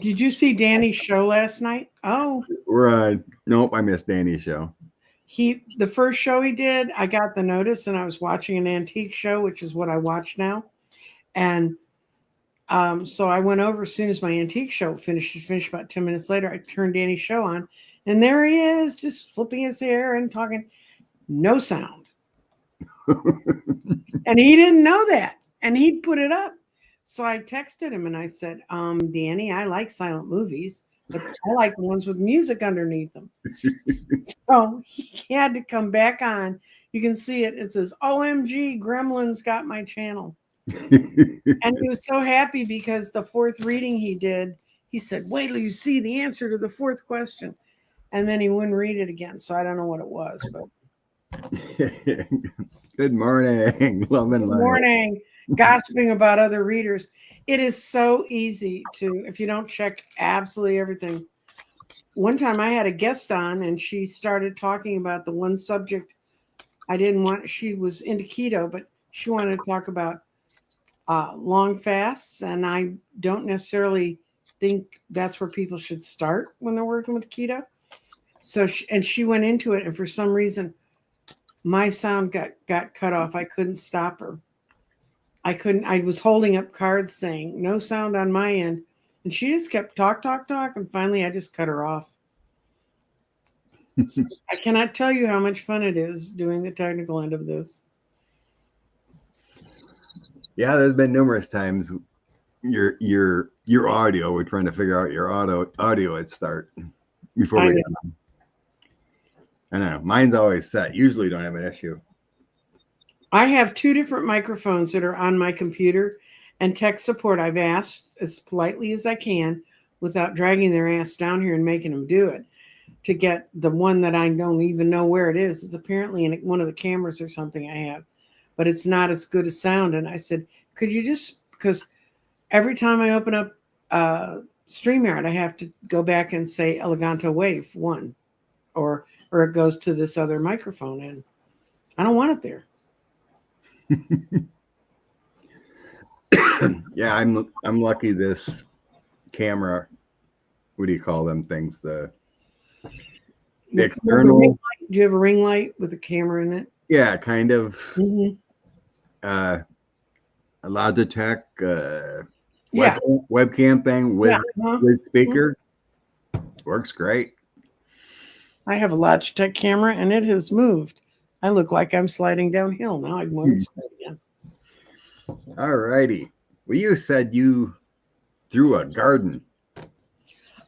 Did you see Danny's show last night? Oh, Right. Nope, I missed Danny's show. the first show he did, I got the notice and I was watching an antique show, which is what I watch now. And so I went over as soon as my antique show finished about 10 minutes later. I turned Danny's show on, and there he is, just flipping his hair and talking. No sound. And he didn't know that. And he put it up. So I texted him and I said, Danny, I like silent movies, but I like the ones with music underneath them. So he had to come back on. You can see it. It says, OMG, Gremlins got my channel. And he was so happy because the fourth reading he did, he said, wait till you see the answer to the fourth question. And then he wouldn't read it again. So I don't know what it was, but Good morning. Love and good light. morning. Gossiping about other readers. It is so easy to, if you don't check absolutely everything. One time I had a guest on and she started talking about the one subject I didn't want. She was into keto, but she wanted to talk about long fasts. And I don't necessarily think that's where people should start when they're working with keto. So, she went into it. And for some reason, my sound got cut off. I couldn't stop her. I was holding up cards saying no sound on my end. And she just kept talk. And finally I just cut her off. So I cannot tell you how much fun it is doing the technical end of this. Yeah, there's been numerous times your audio. We're trying to figure out your audio at start before we get on. I know mine's always set. Usually don't have an issue. I have 2 different microphones that are on my computer, and tech support I've asked as politely as I can without dragging their ass down here and making them do it to get the one that I don't even know where it is. It's apparently in one of the cameras or something I have, but it's not as good a sound. And I said, could you just, because every time I open up StreamYard, I have to go back and say Eleganto Wave 1 or it goes to this other microphone, and I don't want it there. Yeah, I'm lucky this camera, what do you call them things? The external. Do you have a ring light with a camera in it? Yeah, kind of. Mm-hmm. A Logitech webcam thing with speaker. Works great. I have a Logitech camera and it has moved. I look like I'm sliding downhill now. I'm moving again. All righty. Well, you said you threw a garden.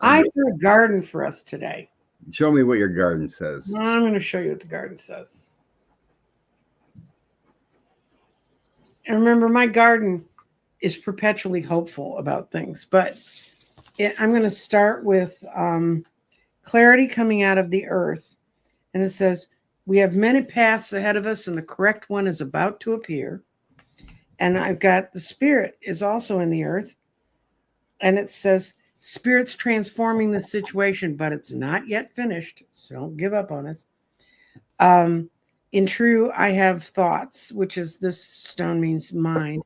I threw a garden for us today. Show me what your garden says. I'm going to show you what the garden says. And remember, my garden is perpetually hopeful about things, but I'm going to start with clarity coming out of the earth. And it says, we have many paths ahead of us and the correct one is about to appear. And I've got the spirit is also in the earth. And it says, spirit's transforming the situation, but it's not yet finished. So don't give up on us. In true, I have thoughts, which is this stone means mind.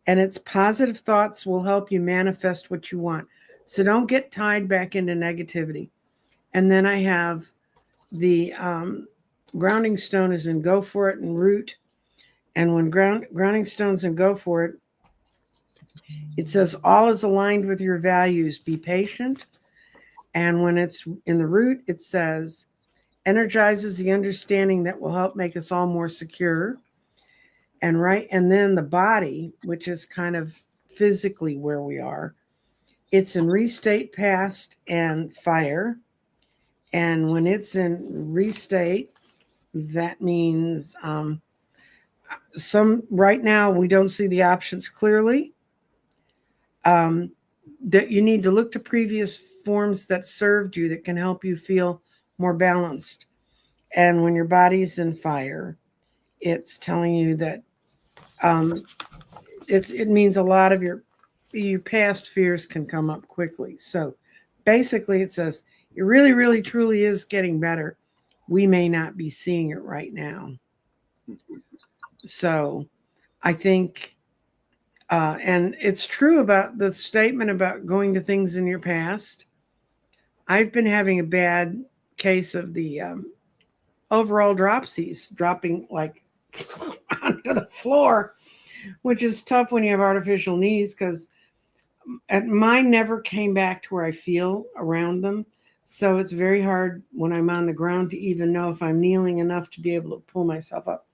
And it's positive thoughts will help you manifest what you want. So don't get tied back into negativity. And then I have the grounding stone is in go for it and root. And when grounding stone's in go for it, it says all is aligned with your values. Be patient. And when it's in the root, it says energizes the understanding that will help make us all more secure. And then the body, which is kind of physically where we are, it's in restate, past, and fire. And when it's in restate, that means right now we don't see the options clearly. That you need to look to previous forms that served you that can help you feel more balanced. And when your body's in fire, it's telling you that it means a lot of your past fears can come up quickly. So basically it says it really, really, truly is getting better. We may not be seeing it right now. So I think And it's true about the statement about going to things in your past. I've been having a bad case of the overall dropsies dropping like onto the floor, which is tough when you have artificial knees because mine never came back to where I feel around them. So it's very hard when I'm on the ground to even know if I'm kneeling enough to be able to pull myself up.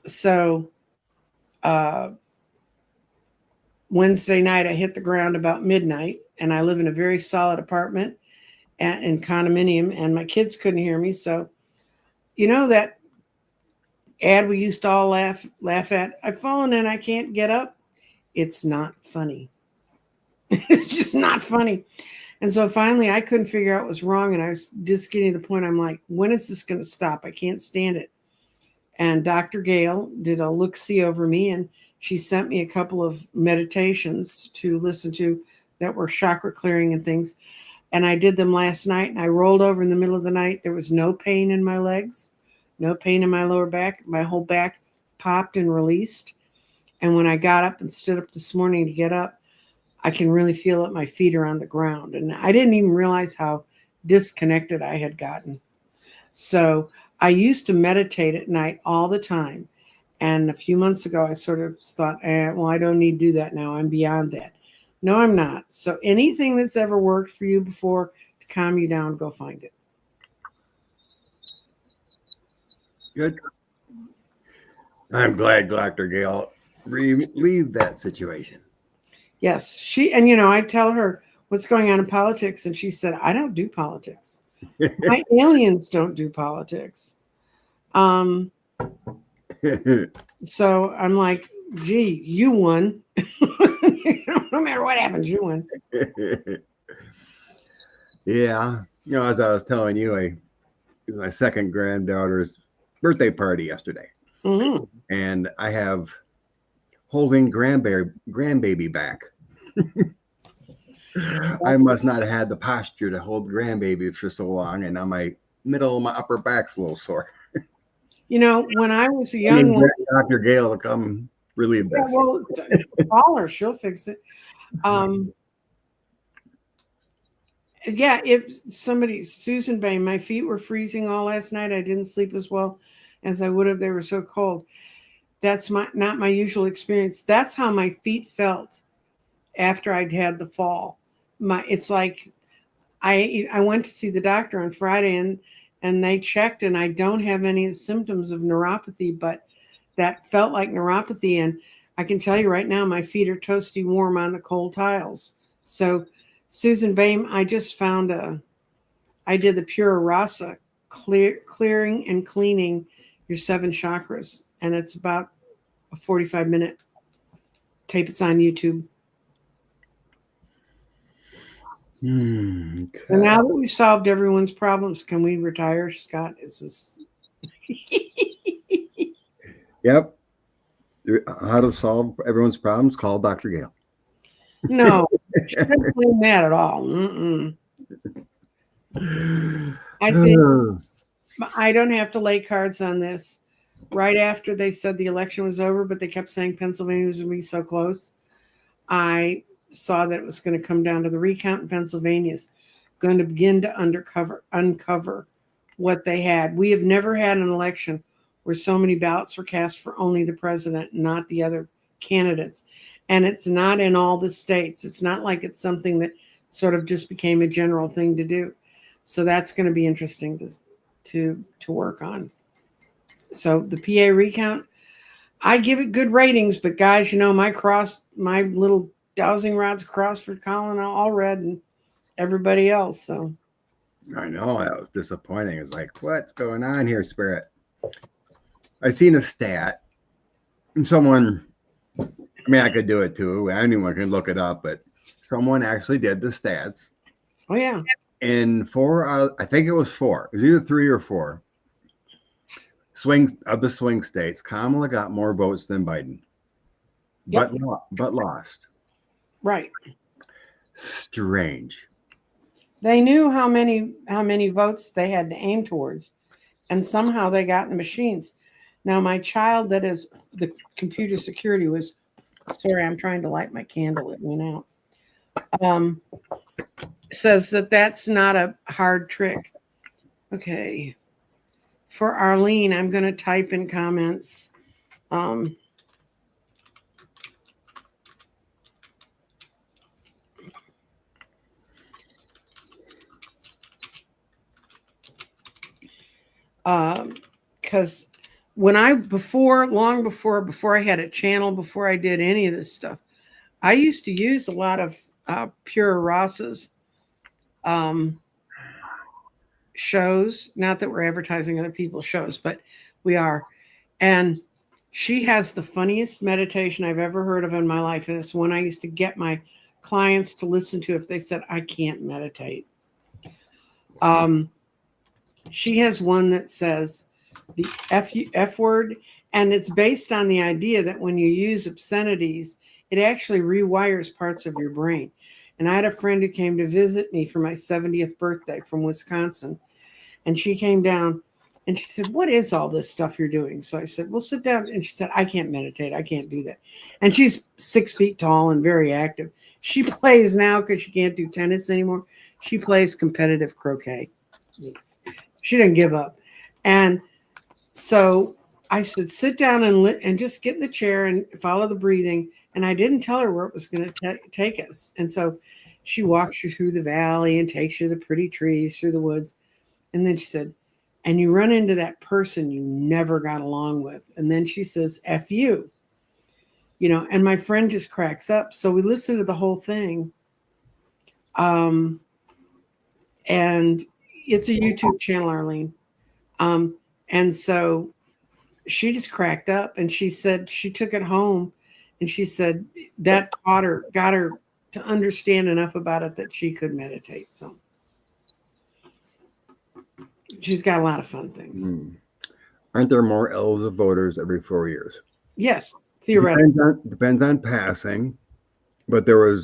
So Wednesday night, I hit the ground about midnight, and I live in a very solid apartment in condominium, and my kids couldn't hear me. So, you know that ad we used to all laugh at? I've fallen and I can't get up. It's not funny. It's just not funny. And so finally, I couldn't figure out what was wrong, and I was just getting to the point. I'm like, when is this going to stop? I can't stand it. And Dr. Gail did a look-see over me, and she sent me a couple of meditations to listen to that were chakra clearing and things. And I did them last night, and I rolled over in the middle of the night. There was no pain in my legs, no pain in my lower back. My whole back popped and released. And when I got up and stood up this morning to get up, I can really feel that my feet are on the ground. And I didn't even realize how disconnected I had gotten. So I used to meditate at night all the time. And a few months ago, I sort of thought, well, I don't need to do that now. I'm beyond that. No, I'm not. So anything that's ever worked for you before to calm you down, go find it. Good. I'm glad Dr. Gail relieved that situation. Yes. And I tell her what's going on in politics. And she said, I don't do politics. My aliens don't do politics. So I'm like, gee, you won. No matter what happens, you win. Yeah. As I was telling you, it was my second granddaughter's birthday party yesterday. Mm-hmm. And I have holding grandbaby back. I must not have had the posture to hold grandbaby for so long. And now my upper back's a little sore. When I was a young one, Dr. Gail will come relieve this. Well, call her, she'll fix it. If Susan Bain, my feet were freezing all last night. I didn't sleep as well as I would have. They were so cold. That's not my usual experience. That's how my feet felt after I'd had the fall. It's like I went to see the doctor on Friday and they checked, and I don't have any symptoms of neuropathy, but that felt like neuropathy. And I can tell you right now, my feet are toasty warm on the cold tiles. So Susan Bain, I just found I did the Pura Rasa clearing and cleaning your 7 chakras. And it's about a 45-minute tape. It's on YouTube. Okay. So now that we've solved everyone's problems, can we retire, Scott? Is this? Yep. How to solve everyone's problems? Call Dr. Gail. No, shouldn't blame that at all. Mm-mm. I think I don't have to lay cards on this. Right after they said the election was over, but they kept saying Pennsylvania was going to be so close, I saw that it was going to come down to the recount in Pennsylvania is going to begin to uncover what they had. We have never had an election where so many ballots were cast for only the president, not the other candidates. And it's not in all the states. It's not like it's something that sort of just became a general thing to do. So that's going to be interesting to work on. So the PA recount, I give it good ratings, but guys, my little dowsing rods crossed for Colin, all red, and everybody else. So I know that was disappointing. It's like, what's going on here, Spirit? I seen a stat, and I could do it too. Anyone can look it up, but someone actually did the stats. Oh yeah. In I think it was 4. It was either 3 or 4 the swing states. Kamala got more votes than Biden, but lost. Right. Strange. They knew how many votes they had to aim towards, and somehow they got in the machines. Now, my child that is the computer security was, sorry, I'm trying to light my candle. It went out. Says that that's not a hard trick. Okay. For Arlene, I'm going to type in comments. Because when long before I had a channel, before I did any of this stuff, I used to use a lot of Pure Ross's shows. Not that we're advertising other people's shows, but we are. And she has the funniest meditation I've ever heard of in my life. And it's one I used to get my clients to listen to if they said, I can't meditate. She has one that says the F word, and it's based on the idea that when you use obscenities, it actually rewires parts of your brain. And I had a friend who came to visit me for my 70th birthday from Wisconsin. And she came down and she said, what is all this stuff you're doing? So I said, well, sit down. And she said, I can't meditate. I can't do that. And she's 6 feet tall and very active. She plays now because she can't do tennis anymore. She plays competitive croquet. She didn't give up. And so I said, sit down and just get in the chair and follow the breathing. And I didn't tell her where it was going to take us. And so she walks you through the valley and takes you to the pretty trees, through the woods. And then she said, and you run into that person you never got along with. And then she says, F you. And my friend just cracks up. So we listened to the whole thing. And it's a YouTube channel, Arlene. And so she just cracked up, and she said she took it home, and she said that got her to understand enough about it that she could meditate. So she's got a lot of fun things. Aren't there more eligible voters every 4 years? Yes, theoretically. Depends on passing, but there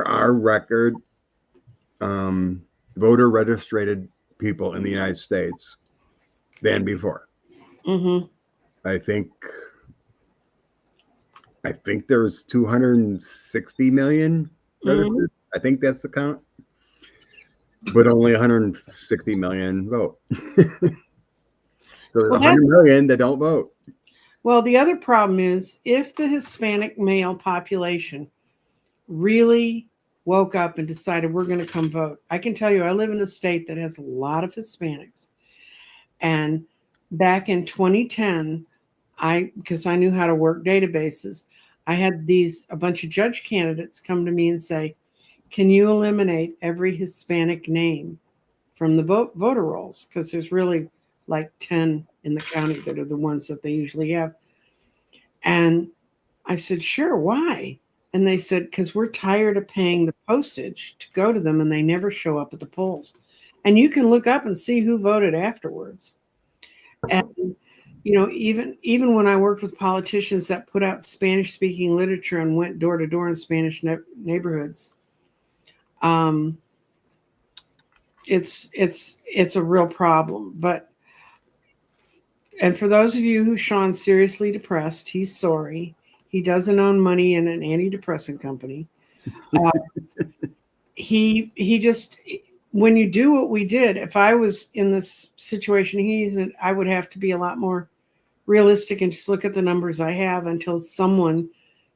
are record voter registered people in the United States than before. Mm-hmm. I think there's 260 million registered. Mm-hmm. I think that's the count, but only 160 million vote. So there's 100 million that don't vote. Well, the other problem is if the Hispanic male population really woke up and decided we're going to come vote. I can tell you, I live in a state that has a lot of Hispanics. And back in 2010, because I knew how to work databases, I had a bunch of judge candidates come to me and say, can you eliminate every Hispanic name from the voter rolls? Because there's really like 10 in the county that are the ones that they usually have. And I said, sure, why? And they said, because we're tired of paying the postage to go to them and they never show up at the polls. And you can look up and see who voted afterwards. And, even when I worked with politicians that put out Spanish speaking literature and went door to door in Spanish neighborhoods, it's a real problem. And for those of you who Sean's seriously depressed, he's sorry. He doesn't own money in an antidepressant company. He just, when you do what we did, if I was in this situation he's in, I would have to be a lot more realistic and just look at the numbers I have until someone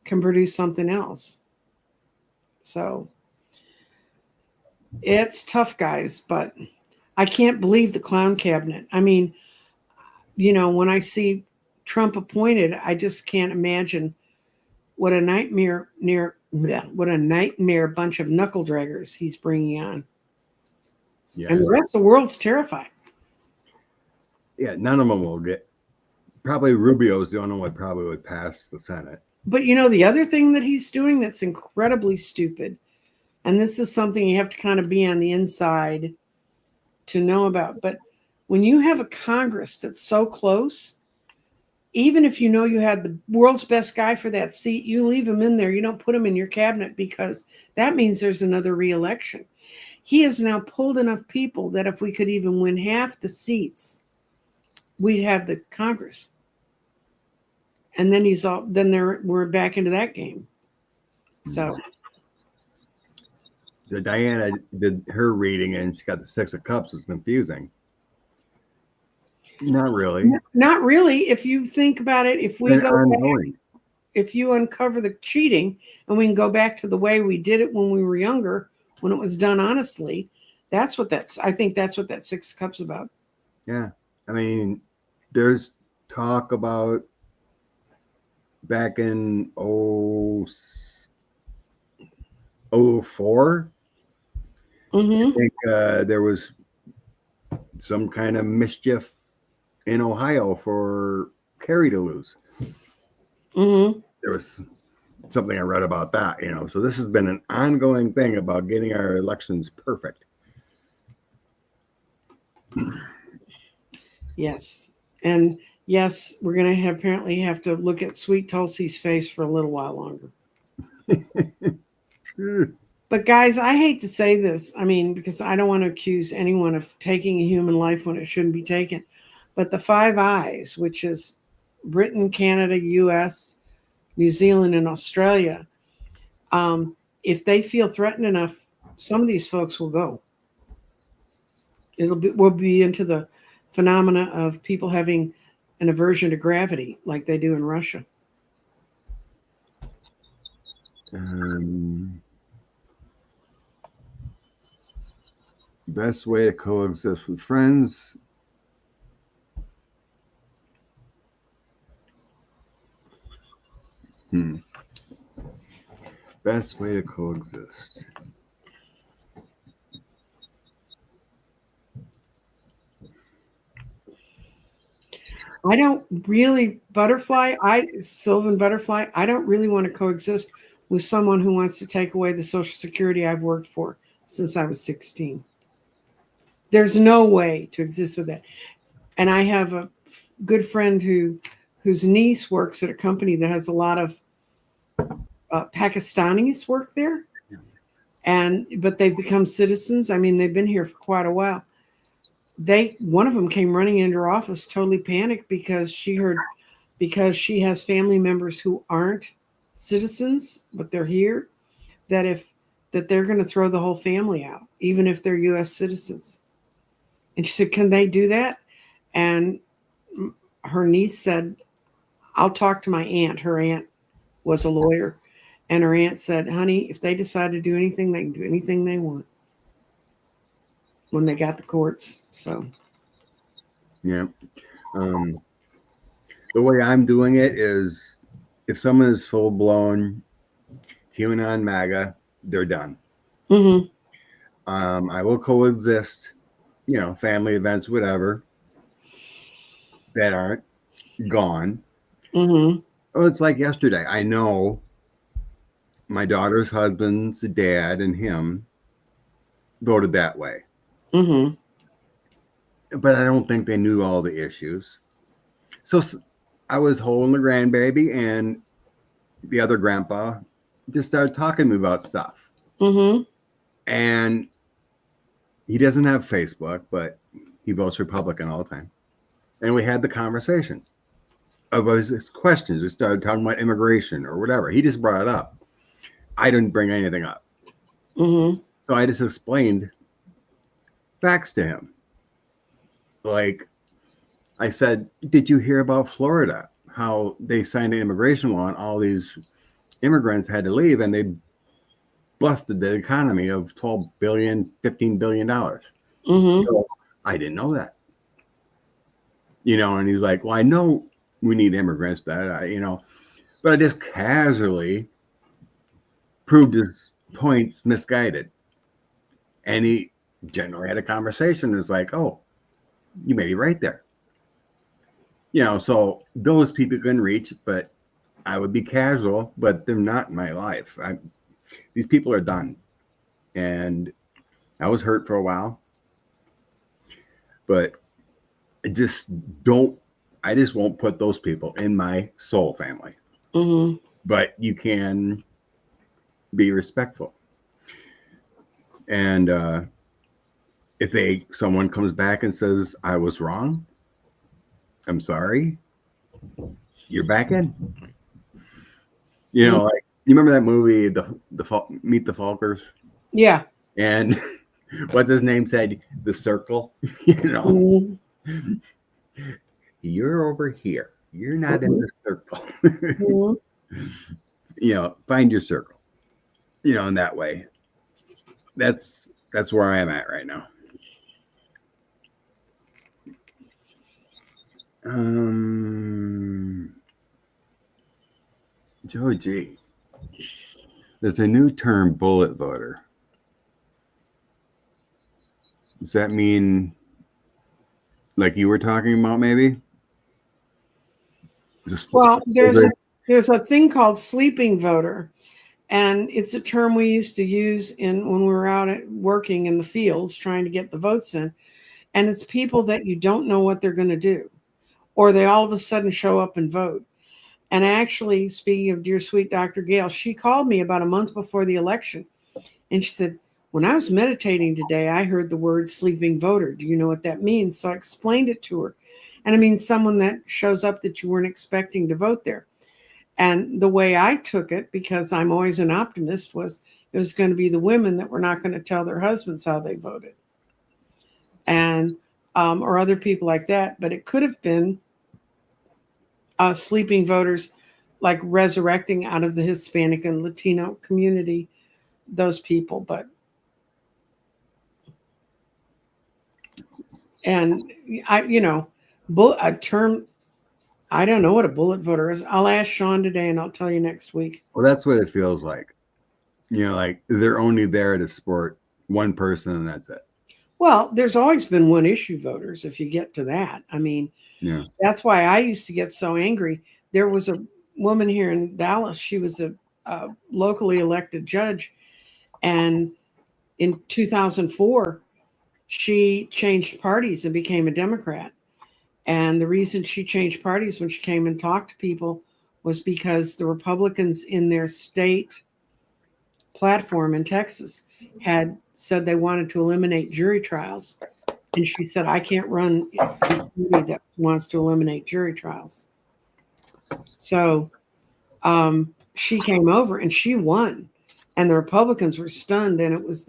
can produce something else. So it's tough, guys, but I can't believe the clown cabinet. I mean, when I see Trump appointed, I just can't imagine what a nightmare bunch of knuckle draggers he's bringing on. Yeah. And the rest of the world's terrified. Yeah, none of them will get. Probably Rubio's the only one probably would pass the Senate. But the other thing that he's doing that's incredibly stupid, and this is something you have to kind of be on the inside to know about, but when you have a Congress that's so close, even if you had the world's best guy for that seat, you leave him in there. You don't put him in your cabinet because that means there's another re-election. He has now pulled enough people that if we could even win half the seats, we'd have the Congress. and then we're back into that game. So Diana did her reading and she got the Six of Cups. It's confusing. Not really. Not really. If you think about it, if we And go ongoing. back, if you uncover the cheating and we can go back to the way we did it when we were younger, when it was done honestly, I think that's what that Six of Cups about. Yeah. I mean, there's talk about back in 04. Mm-hmm. I think there was some kind of mischief in Ohio for Kerry to lose. Mm-hmm. There was something I read about that, So this has been an ongoing thing about getting our elections perfect. Yes. And yes, we're going to apparently have to look at Sweet Tulsi's face for a little while longer. But guys, I hate to say this. I mean, because I don't want to accuse anyone of taking a human life when it shouldn't be taken. But the Five Eyes, which is Britain, Canada, US, New Zealand, and Australia, if they feel threatened enough, some of these folks will go. We'll be into the phenomena of people having an aversion to gravity like they do in Russia. Best way to coexist with friends. Best way to coexist. I don't really, Sylvan Butterfly, I don't really want to coexist with someone who wants to take away the Social Security I've worked for since I was 16. There's no way to exist with that. And I have a good friend whose niece works at a company that has a lot of Pakistanis work there. But they've become citizens. I mean, they've been here for quite a while. One of them came running into her office totally panicked because she has family members who aren't citizens, but they're here, that they're going to throw the whole family out, even if they're US citizens. And she said, can they do that? And her niece said, I'll talk to my aunt. Her aunt was a lawyer. And her aunt said, honey, if they decide to do anything, they can do anything they want when they got the courts. So, yeah. The way I'm doing it is if someone is full blown QAnon MAGA, they're done. mm-hmm. I will coexist, family events, whatever, that aren't gone. Mm-hmm. Oh, it's like yesterday. I know my daughter's husband's dad and him voted that way. Mm-hmm. But I don't think they knew all the issues. So I was holding the grandbaby, and the other grandpa just started talking to me about stuff. Mm-hmm. And he doesn't have Facebook, but he votes Republican all the time. And we had the conversation of his questions. We started talking about immigration or whatever. He just brought it up. I didn't bring anything up. Mm-hmm. So I just explained facts to him. Like I said, did you hear about Florida? How they signed an immigration law and all these immigrants had to leave, and they busted the economy of $12 billion, $15 billion. Mm-hmm. So I didn't know that. And he's like, well, I know we need immigrants, but I just casually proved his points misguided. And he generally had a conversation. It's like, oh, you may be right there. So those people can reach, but I would be casual, but they're not in my life. These people are done. And I was hurt for a while, but I just won't put those people in my soul family. Mm-hmm. But you can be respectful. And if someone comes back and says I was wrong, I'm sorry. you're back in. You know, like you remember that movie, Meet the Falkers? Yeah. And what's his name said, the circle. You know, you're over here. You're not in the circle. You know, find your circle. You know, in that way. That's where I am at right now. Joe G. There's a new term, bullet voter. Does that mean like you were talking about maybe? Well, there's a thing called sleeping voter, and it's a term we used to use when we were out working in the fields trying to get the votes in, and it's people that you don't know what they're going to do, or they all of a sudden show up and vote. And actually, speaking of dear sweet Dr. Gail, she called me about a month before the election, and she said, when I was meditating today, I heard the word sleeping voter. Do you know what that means? So I explained it to her. And it means someone that shows up that you weren't expecting to vote there. And the way I took it, because I'm always an optimist, was it was going to be the women that were not going to tell their husbands how they voted. And or other people like that. But it could have been sleeping voters, like resurrecting out of the Hispanic and Latino community, those people. But and a term, I don't know what a bullet voter is. I'll ask Sean today and I'll tell you next week. Well, that's what it feels like. You know, like they're only there to support one person and that's it. Well, there's always been one issue voters if you get to that. I mean, yeah, that's why I used to get so angry. There was a woman here in Dallas. She was a locally elected judge. And in 2004, she changed parties and became a Democrat. And the reason she changed parties when she came and talked to people was because the Republicans in their state platform in Texas had said they wanted to eliminate jury trials. And she said, I can't run a party that wants to eliminate jury trials. So she came over and she won. And the Republicans were stunned. And it was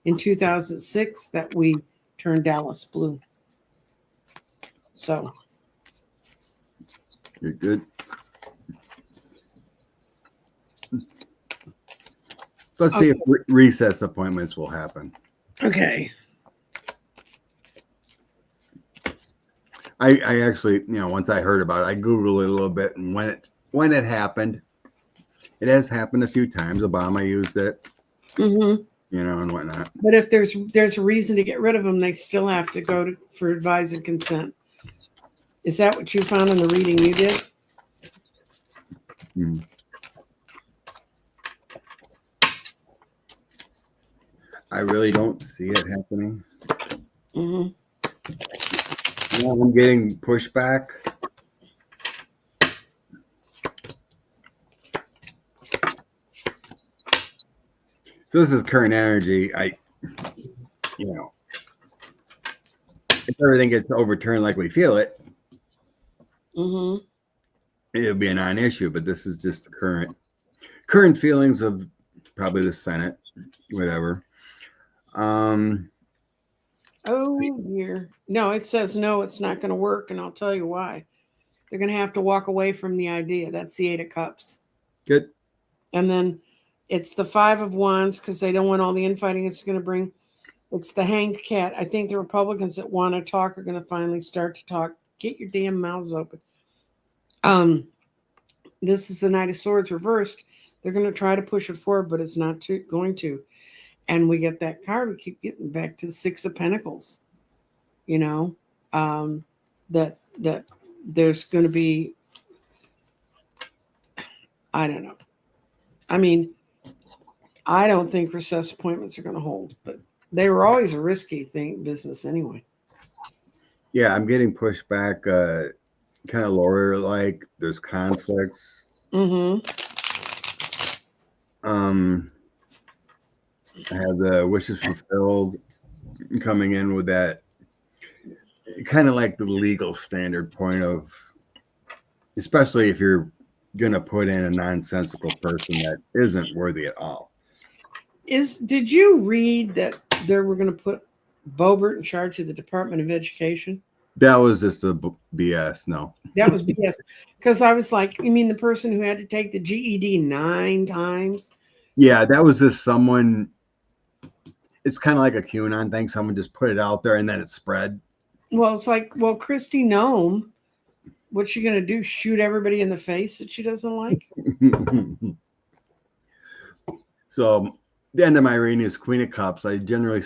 in 2006 that we turned Dallas blue. So you're good. So let's see if recess appointments will happen. Okay. I actually, once I heard about it, I Googled it a little bit, and when it happened, it has happened a few times. Obama used it, and whatnot. But if there's a reason to get rid of them, they still have to go for advice and consent. Is that what you found in the reading you did? I really don't see it happening. Mm-hmm. I'm getting pushback. So this is current energy. If everything gets overturned like we feel it, it'll be a non-issue. But this is just the current feelings of probably the Senate, whatever. Oh dear. No, it says no, it's not going to work, and I'll tell you why. They're going to have to walk away from the idea. That's the 8 of Cups. Good. And then it's the 5 of Wands because they don't want all the infighting it's going to bring. It's the Hanged Cat. I think the Republicans that want to talk are going to finally start to talk. Get your damn mouths open. This is the Knight of Swords reversed. They're going to try to push it forward, but it's not going to. And we get that card. We keep getting back to the 6 of Pentacles. That there's going to be, I don't know. I mean, I don't think recess appointments are going to hold, but they were always a risky business anyway. Yeah, I'm getting pushback, kind of lawyer-like. There's conflicts. I have the wishes fulfilled coming in with that, kind of like the legal standard point of especially if you're going to put in a nonsensical person that isn't worthy at all. Did you read that they were going to put Boebert in charge of the Department of Education? That was just a BS. No, that was BS. Because I was like, you mean the person who had to take the GED 9 times? Yeah, that was just someone. It's kind of like a QAnon thing. Someone just put it out there and then it spread. Well, it's like, Kristi Noem, what's she going to do? Shoot everybody in the face that she doesn't like? So the end of my reading is Queen of Cups. I generally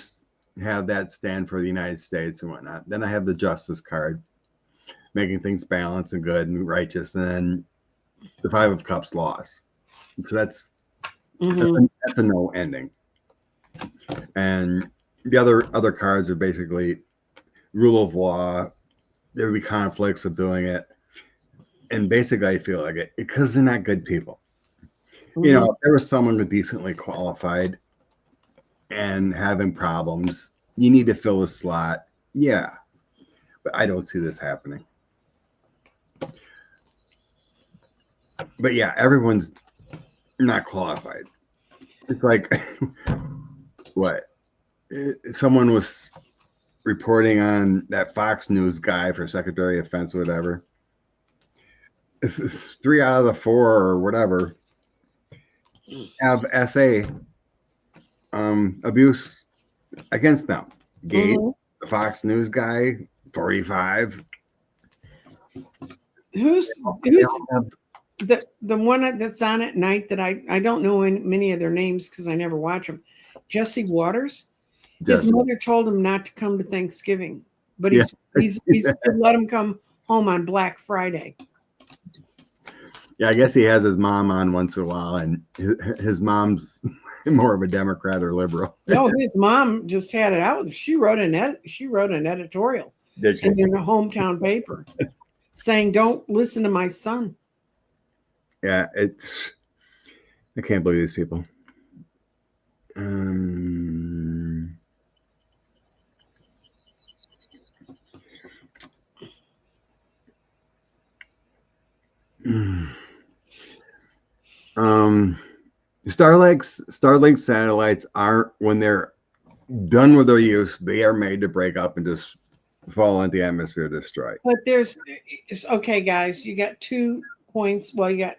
have that stand for the United States and whatnot. Then I have the Justice card, making things balanced and good and righteous. And then the Five of Cups, loss. So that's a no ending. And the other cards are basically rule of law. There would be conflicts of doing it. And basically, I feel like it because they're not good people. You know, if there was someone who decently qualified and having problems, you need to fill a slot. Yeah. But I don't see this happening. But yeah, everyone's not qualified. It's like, what? Someone was reporting on that Fox News guy for Secretary of Defense or whatever. This is 3 out of the 4 or whatever have SA abuse against them. Gates, the Fox News guy, 45. Who's the one that's on at night that I don't know many of their names because I never watch them? Jesse Waters. His mother told him not to come to Thanksgiving, but he's let him come home on Black Friday. Yeah, I guess he has his mom on once in a while, and his mom's more of a Democrat or liberal. No, his mom just had it out. She wrote an editorial in the hometown paper saying, "Don't listen to my son." Yeah, I can't believe these people. Starlink satellites aren't, when they're done with their use, they are made to break up and just fall into the atmosphere, destroy. But okay, guys, you got 2 points. Well, you got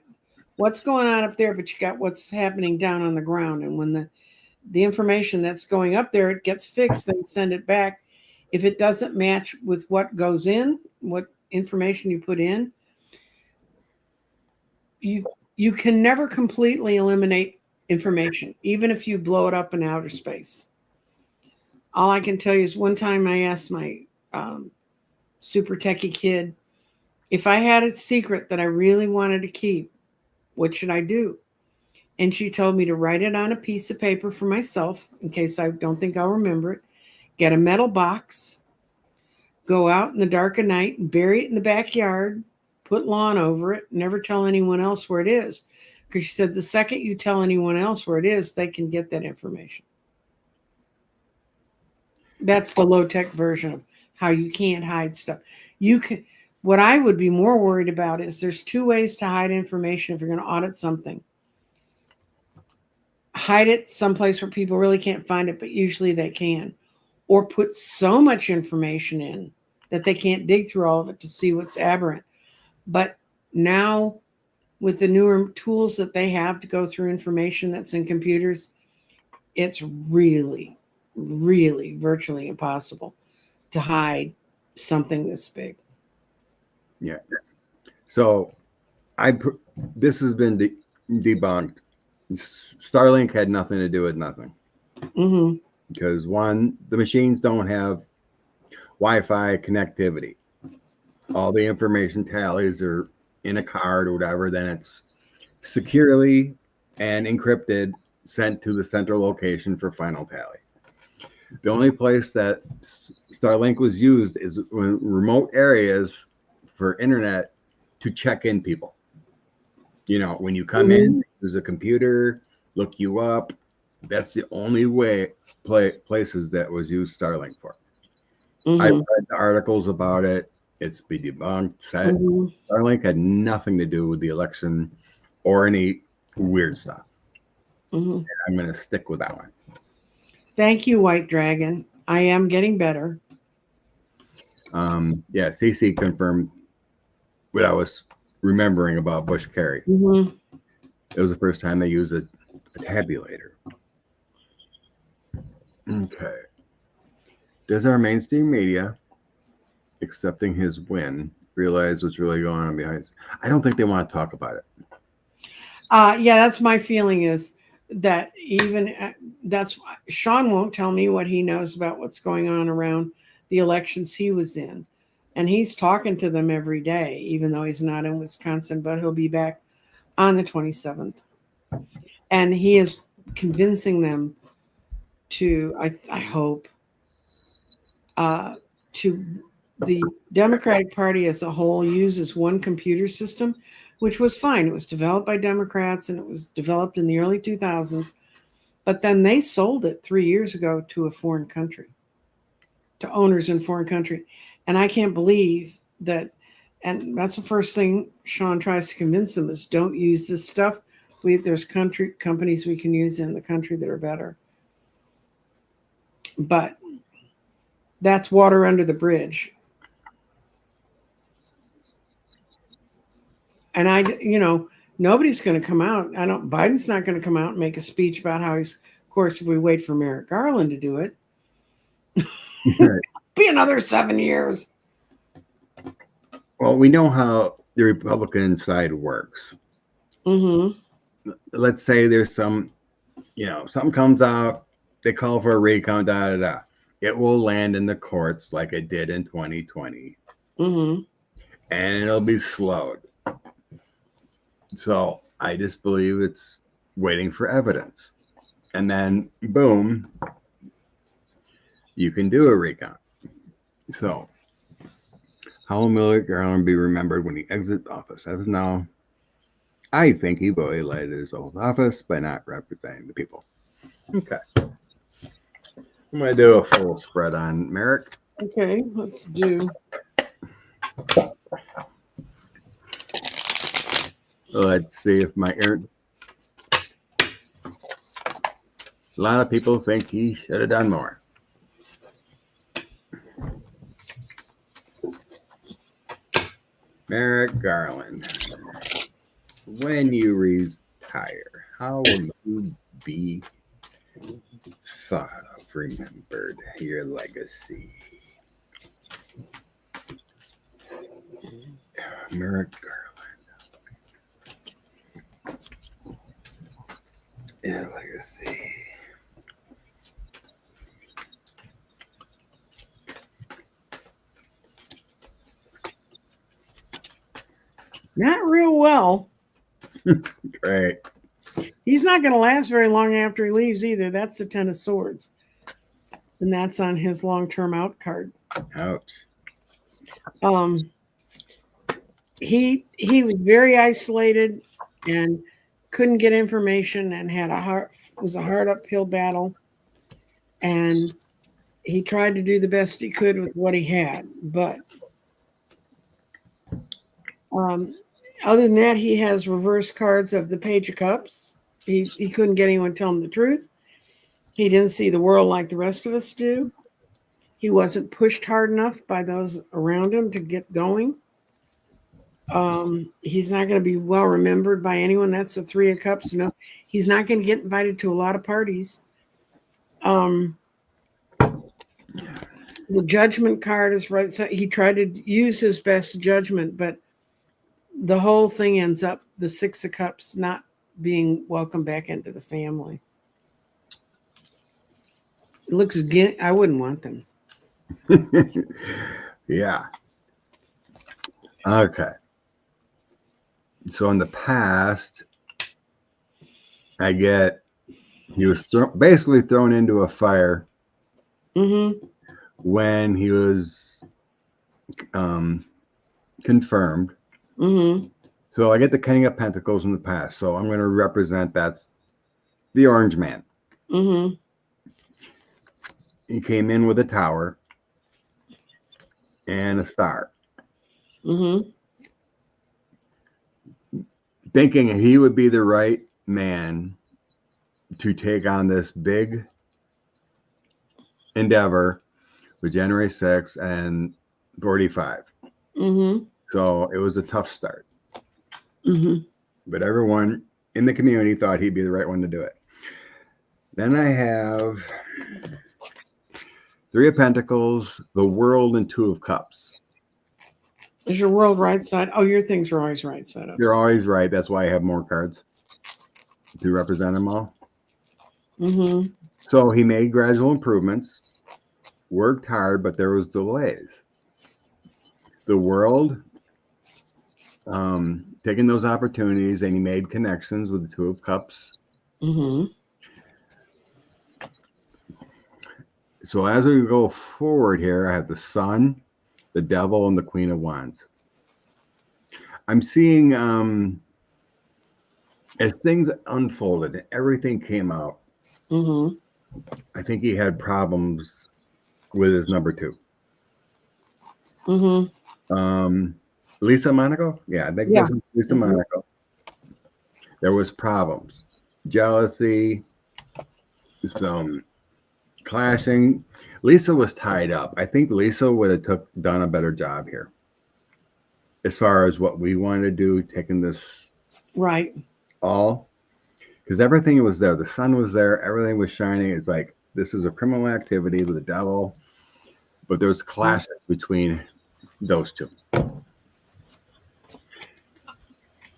what's going on up there, but you got what's happening down on the ground. And when the information that's going up there, it gets fixed, then send it back. If it doesn't match with what goes in, what information you put in, you can never completely eliminate information, even if you blow it up in outer space. All I can tell you is one time I asked my super techie kid, if I had a secret that I really wanted to keep, what should I do? And she told me to write it on a piece of paper for myself in case I don't think I'll remember it. Get a metal box, go out in the dark of night and bury it in the backyard, put lawn over it, never tell anyone else where it is. Because she said the second you tell anyone else where it is, they can get that information. That's the low-tech version of how you can't hide stuff. What I would be more worried about is there's 2 ways to hide information if you're going to audit something. Hide it someplace where people really can't find it, but usually they can. Or put so much information in that they can't dig through all of it to see what's aberrant. But now, with the newer tools that they have to go through information that's in computers, it's really, really virtually impossible to hide something this big. Yeah. So this has been debunked. Starlink had nothing to do with nothing. Because one, the machines don't have Wi-Fi connectivity. All the information tallies are in a card or whatever, then it's securely and encrypted sent to the central location for final tally. The only place that Starlink was used is in remote areas for internet to check in people. You know, when you come in, there's a computer, look you up. That's the only places that was used Starlink for. I read the articles about it. It's be debunked, said. Mm-hmm. Starlink had nothing to do with the election or any weird stuff. Mm-hmm. I'm going to stick with that one. Thank you, White Dragon. I am getting better. Yeah, CC confirmed what I was remembering about Bush Kerry. Mm-hmm. It was the first time they used a tabulator. Okay. Does our mainstream media, accepting his win, realize what's really going on behind? I don't think they want to talk about it. Yeah, that's my feeling is that that's Sean won't tell me what he knows about what's going on around the elections he was in. And he's talking to them every day, even though he's not in Wisconsin, but he'll be back on the 27th. And he is convincing them to, I hope, to the Democratic Party as a whole uses one computer system, which was fine. It was developed by Democrats and it was developed in the early 2000s. But then they sold it 3 years ago to a foreign country, to owners in a foreign country. And I can't believe that. And that's the first thing Sean tries to convince them is don't use this stuff. There's companies we can use in the country that are better. But that's water under the bridge. And nobody's going to come out. Biden's not going to come out and make a speech about how he's, of course, if we wait for Merrick Garland to do it, be another 7 years. Well, we know how the Republican side works. Mm-hmm. Let's say there's something comes out, they call for a recount, It will land in the courts like it did in 2020. Mm-hmm. And it'll be slowed. So I just believe it's waiting for evidence. And then, boom, you can do a recount. So, how will Merrick Garland be remembered when he exits office? As of now, I think he violated his oath of office by not representing the people. Okay. I'm going to do a full spread on Merrick. Okay, let's do. Let's see if my ear. A lot of people think he should have done more. Merrick Garland, when you retire, how will you be thought of, remembered, your legacy? Merrick Garland. Yeah, legacy. Not real well. Great. He's not going to last very long after he leaves either. That's the 10 of Swords. And that's on his long-term out card. Ouch. He was very isolated and couldn't get information and was a hard uphill battle. And he tried to do the best he could with what he had. But other than that, he has reverse cards of the Page of Cups. He couldn't get anyone to tell him the truth. He didn't see the world like the rest of us do. He wasn't pushed hard enough by those around him to get going. He's not going to be well remembered by anyone. That's the Three of Cups. No, he's not going to get invited to a lot of parties. The Judgment card is right. So he tried to use his best judgment, but the whole thing ends up the Six of Cups not being welcomed back into the family. It looks again. I wouldn't want them. Yeah. Okay. So in the past, I get he was basically thrown into a fire when he was confirmed. So I get the King of Pentacles in the past. So I'm going to represent that's the Orange Man. He came in with a tower and a star. Mm-hmm. thinking he would be the right man to take on this big endeavor with January 6th and 45. Mm-hmm. So it was a tough start. Mm-hmm. But everyone in the community thought he'd be the right one to do it. Then I have Three of Pentacles, the World, and Two of Cups. Is your world right side? Oh, your things are always right side up. You're always right. That's why I have more cards to represent them all. Mm-hmm. So he made gradual improvements, worked hard, but there was delays. The World, taking those opportunities, and he made connections with the Two of Cups. Mm-hmm. So as we go forward here, I have the Sun, the Devil, and the Queen of Wands. I'm seeing as things unfolded and everything came out, Mm-hmm. I think he had problems with his number two. Mm-hmm. Lisa Monaco? Yeah, I think Yeah. this was Lisa Mm-hmm. Monaco. There was problems. Jealousy, some clashing. Lisa was tied up. I think Lisa would have done a better job here. As far as what we wanted to do, taking this Right. all, because everything was there. The sun was there. Everything was shining. It's like, this is a criminal activity with the devil, but there's clashes between those two.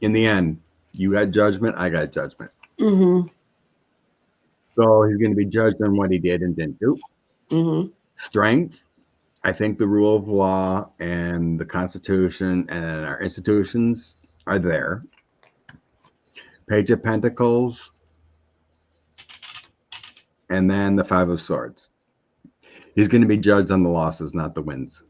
In the end, you got judgment, I got judgment. Mm-hmm. So he's going to be judged on what he did and didn't do. Mm-hmm. Strength, I think the rule of law and the Constitution and our institutions are there. Page of Pentacles, and then the Five of Swords. He's going to be judged on the losses, not the wins.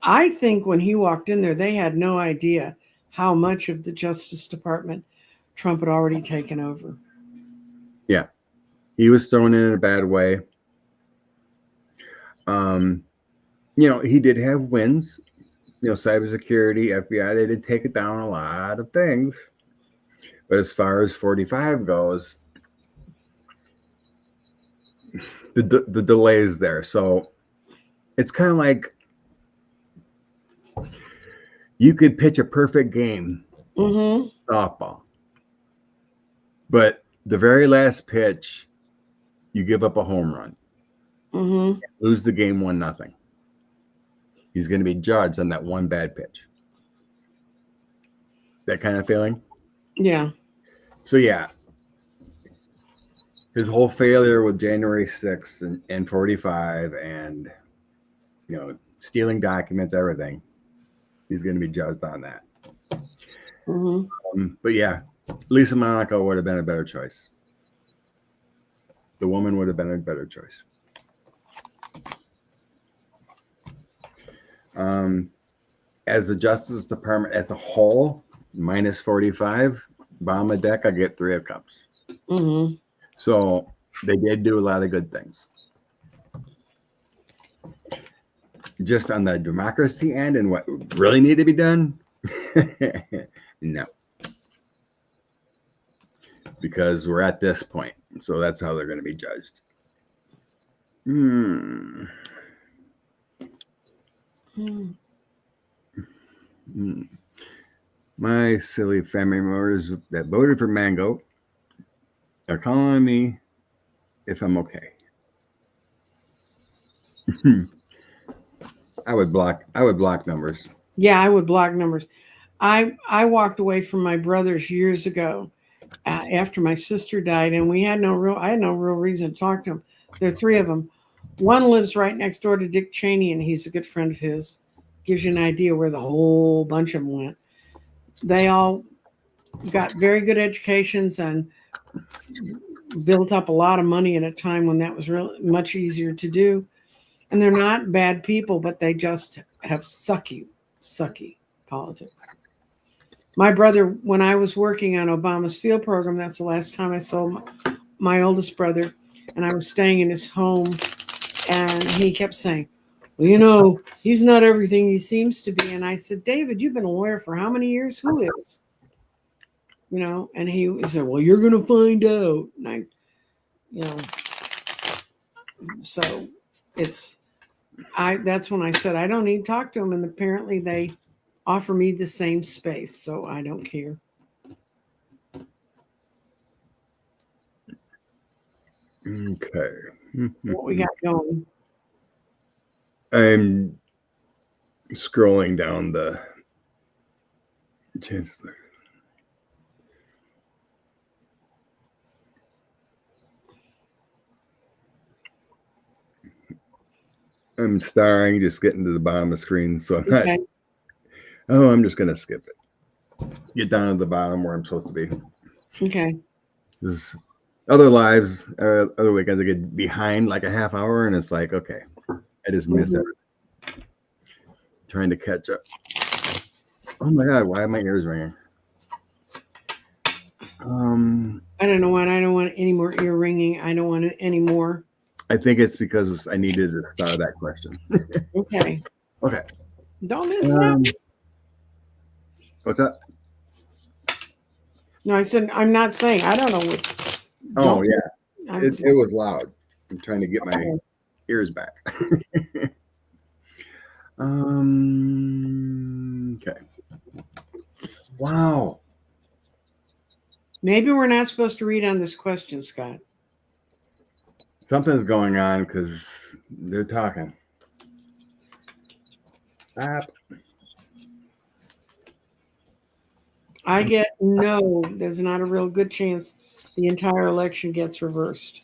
I think when he walked in there, they had no idea how much of the Justice Department Trump had already taken over. Yeah. He was thrown in a bad way. He did have wins. Cybersecurity, FBI, they did take it down a lot of things. But as far as 45 goes, the delay is there. So it's kind of like you could pitch a perfect game, softball, but the very last pitch, you give up a home run, lose the game 1-0. He's going to be judged on that one bad pitch. That kind of feeling? Yeah. So, yeah, his whole failure with January 6th and 45 and, stealing documents, everything, he's going to be judged on that. But, yeah, Lisa Monaco would have been a better choice. The woman would have been a better choice. As the Justice Department as a whole, minus 45, bottom of deck, I get Three of Cups. So they did do a lot of good things. Just on the democracy end and what really need to be done, no. Because we're at this point. So that's how they're going to be judged. My silly family members that voted for Mango are calling me if I'm okay. I would block numbers. Yeah, I would block numbers. I walked away from my brothers years ago after my sister died, and I had no real reason to talk to them. There are three of them. One lives right next door to Dick Cheney, and he's a good friend of his. Gives you an idea where the whole bunch of them went. They all got very good educations and built up a lot of money at a time when that was really much easier to do. And they're not bad people, but they just have sucky politics. My brother, when I was working on Obama's field program, that's the last time I saw my oldest brother, and I was staying in his home, and he kept saying, well, he's not everything he seems to be. And I said, David, you've been a lawyer for how many years? Who is? And he said, well, you're going to find out. And I, so that's when I said, I don't need to talk to him. And apparently they offer me the same space. So I don't care. Okay. What we got going? I'm scrolling down the chancellor. I'm starring, just getting to the bottom of the screen, so I'm not. I'm just gonna skip it. Get down to the bottom where I'm supposed to be. Okay. There's other lives, other weekends I get behind like a half hour, and it's like, okay, I just missed everything. Trying to catch up. Oh my God, why are my ears ringing? I don't know what. I don't want any more ear ringing. I don't want it anymore. I think it's because I needed to start that question. Okay. Okay. Don't listen. What's that? No, I said I'm not saying. I don't know what. Oh yeah, it was loud. I'm trying to get my ears back. Okay. Wow. Maybe we're not supposed to read on this question, Scott. Something's going on because they're talking. Stop. I get no. There's not a real good chance the entire election gets reversed.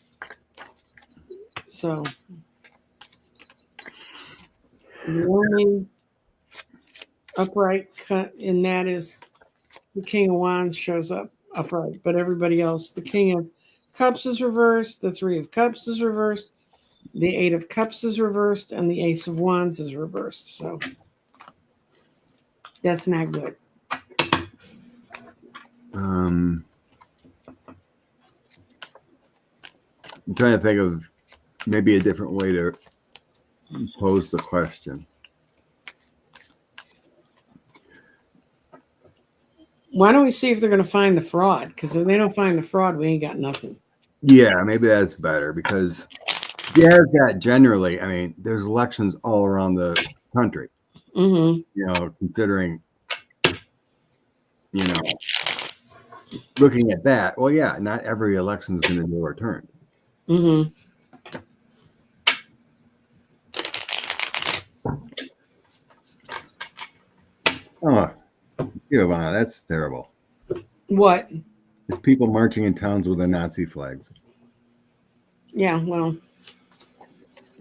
So the only upright cut in that is the King of Wands shows up upright, but everybody else, the King of Cups is reversed, the Three of Cups is reversed, the Eight of Cups is reversed, and the Ace of Wands is reversed. So that's not good. I'm trying to think of maybe a different way to pose the question. Why don't we see if they're going to find the fraud? Because if they don't find the fraud, we ain't got nothing. Yeah, maybe that's better because generally, I mean, there's elections all around the country. Mm-hmm. Considering, looking at that, well, yeah, not every election is going to be overturned. Mm-hmm. Oh, Giovanna, that's terrible. What? It's people marching in towns with the Nazi flags. Yeah, well.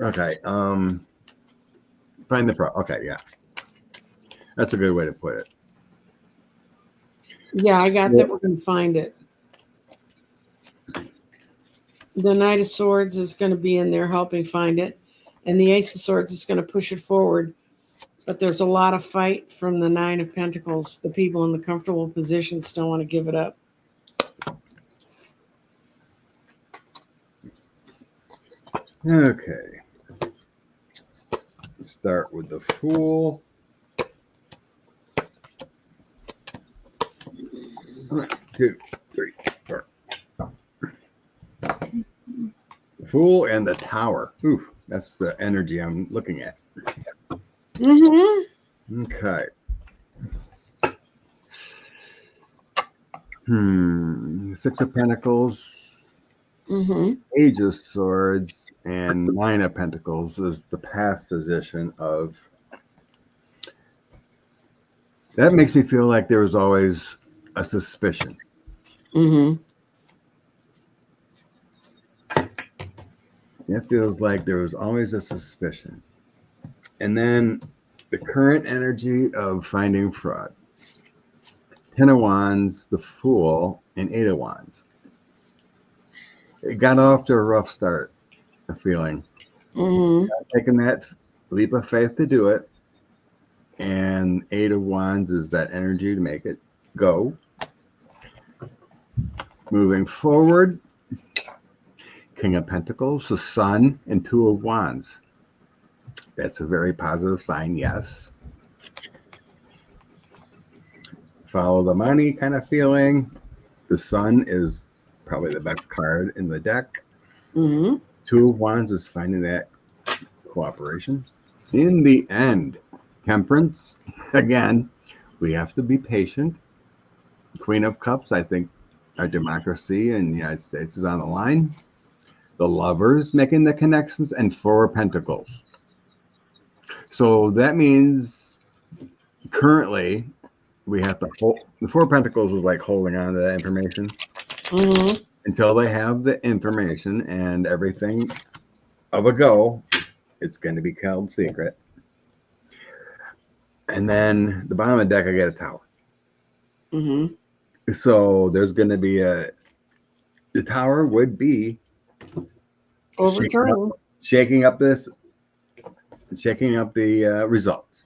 Okay. Find the fraud. Okay, yeah. That's a good way to put it. Yeah, I got that we're going to find it. The Knight of Swords is going to be in there helping find it. And the Ace of Swords is going to push it forward. But there's a lot of fight from the Nine of Pentacles. The people in the comfortable positions don't want to give it up. Okay. Let's start with the Fool. 1, 2, 3, 4. The Fool and the Tower. Ooh, that's the energy I'm looking at. Mm-hmm. Okay. Six of Pentacles. Mm-hmm. Page of Swords and Nine of Pentacles is the past position of. That makes me feel like there was always a suspicion. Mm-hmm. It feels like there was always a suspicion. And then the current energy of finding fraud. 10 of Wands, the Fool, and 8 of Wands. It got off to a rough start, a feeling. Mm-hmm. Taking that leap of faith to do it. And 8 of Wands is that energy to make it go. Moving forward, King of Pentacles, the Sun, and 2 of Wands. That's a very positive sign, yes. Follow the money kind of feeling. The sun is probably the best card in the deck. Mm-hmm. Two of Wands is finding that cooperation. In the end, Temperance, again, we have to be patient. Queen of Cups, I think our democracy in the United States is on the line. The Lovers making the connections, and Four of Pentacles. So that means currently we have to hold. The Four of Pentacles is like holding on to that information until they have the information and everything of a go. It's going to be held secret. And then the bottom of the deck, I get a Tower. So there's going to be the Tower would be Overturn. shaking up the results.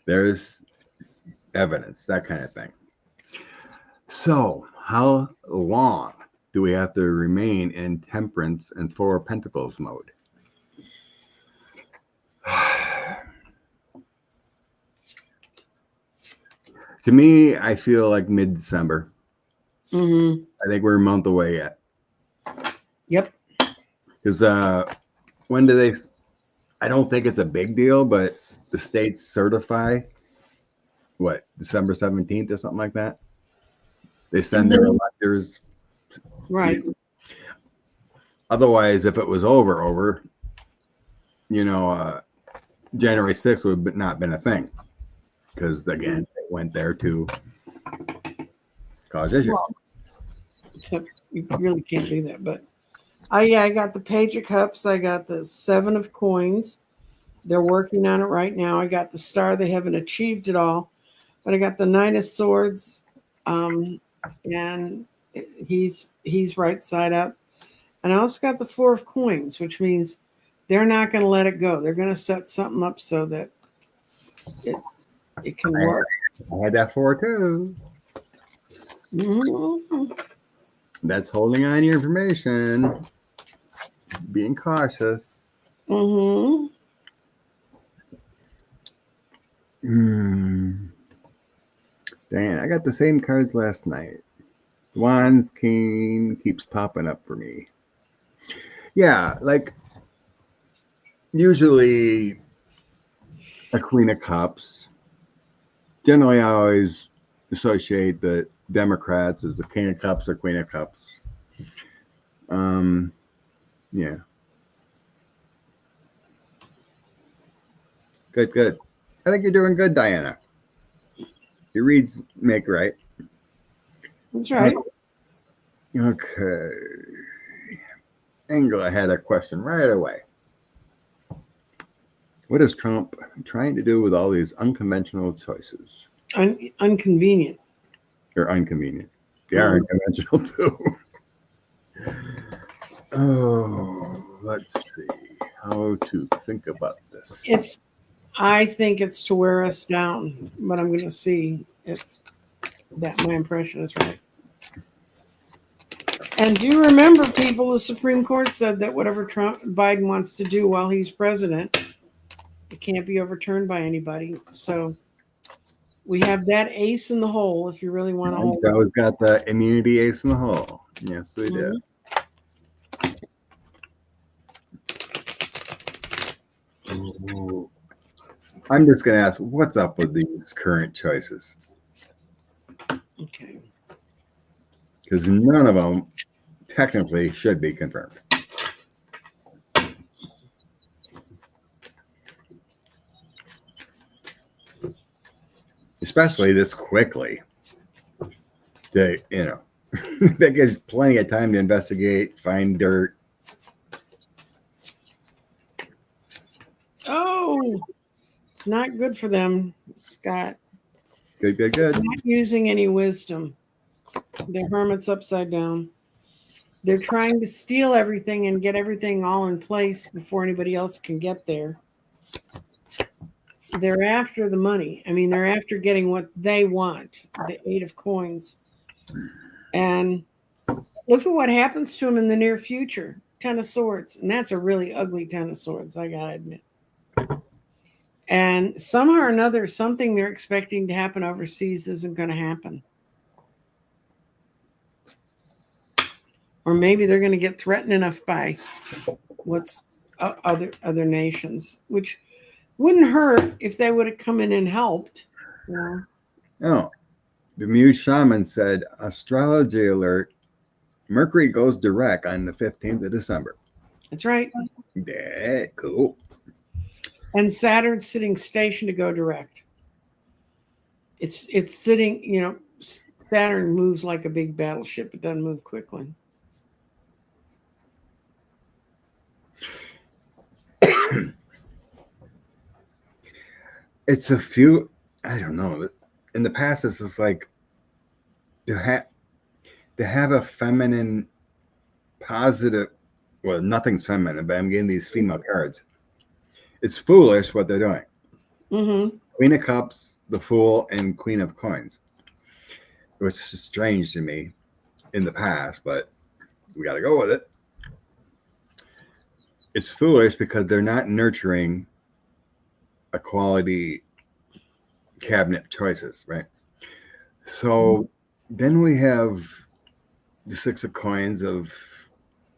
There's evidence, that kind of thing. So how long do we have to remain in Temperance and Four of Pentacles mode? To me, I feel like mid-December. I think we're a month away yet. Yep. Because when do they? I don't think it's a big deal, but the states certify what, December 17th or something like that. They send their electors. Right. Otherwise, if it was over, January 6th would have not been a thing. Because again, it went there to cause issue. Well, except you really can't do that. But I got the Page of Cups. I got the Seven of Coins. They're working on it right now. I got the Star. They haven't achieved it all. But I got the Nine of Swords. And he's right side up. And I also got the Four of Coins, which means they're not going to let it go. They're going to set something up so that it can work. I had that 4 too. That's holding on your information, being cautious. Dang, I got the same cards last night. Wands King keeps popping up for me. Yeah, like usually a Queen of Cups. Generally, I always associate the Democrats as the King of Cups or Queen of Cups. Yeah. Good. I think you're doing good, Diana. Your reads make right. That's right. Okay. Angela had a question right away. What is Trump trying to do with all these unconventional choices? Inconvenient. Or inconvenient. They are unconventional too. Oh, let's see how to think about this. I think it's to wear us down, but I'm going to see if my impression is right. And do you remember, people, the Supreme Court said that whatever Biden wants to do while he's president, it can't be overturned by anybody. So we have that ace in the hole if you really want to hold it. Joe's got the immunity ace in the hole. Yes, we do. I'm just going to ask, what's up with these current choices? Okay. Because none of them technically should be confirmed. Especially this quickly. That gives plenty of time to investigate, find dirt. Oh, it's not good for them, Scott. Good. They're not using any wisdom. They're hermits upside down. They're trying to steal everything and get everything all in place before anybody else can get there. They're after the money. I mean, they're after getting what they want, the Eight of Coins. And look at what happens to them in the near future. Ten of Swords, and that's a really ugly Ten of Swords, I gotta admit. And somehow or another, something they're expecting to happen overseas isn't going to happen. Or maybe they're going to get threatened enough by what's other nations, which wouldn't hurt if they would have come in and helped. You know? Oh, the Muse Shaman said, astrology alert, Mercury goes direct on the 15th of December. That's right. Yeah, cool. And Saturn's sitting station to go direct. It's sitting, you know, Saturn moves like a big battleship. It doesn't move quickly. It's a few, I don't know. In the past, it's just like to have a feminine, positive. Well, nothing's feminine, but I'm getting these female cards. It's foolish what they're doing. Mm-hmm. Queen of Cups, the Fool, and Queen of Coins, which is strange to me in the past, but we got to go with it. It's foolish because they're not nurturing equality cabinet choices, right? So then we have the Six of Coins of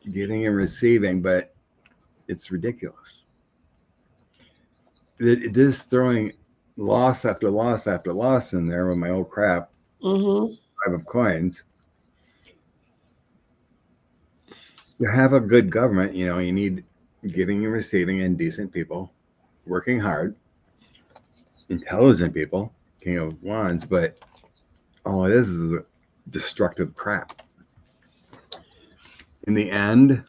giving and receiving, but it's ridiculous. It is throwing loss after loss after loss in there with my old crap. Mm-hmm. Five of Coins. To have a good government, you know, you need giving and receiving and decent people, working hard, intelligent people, King of Wands, but all it is a destructive crap. In the end,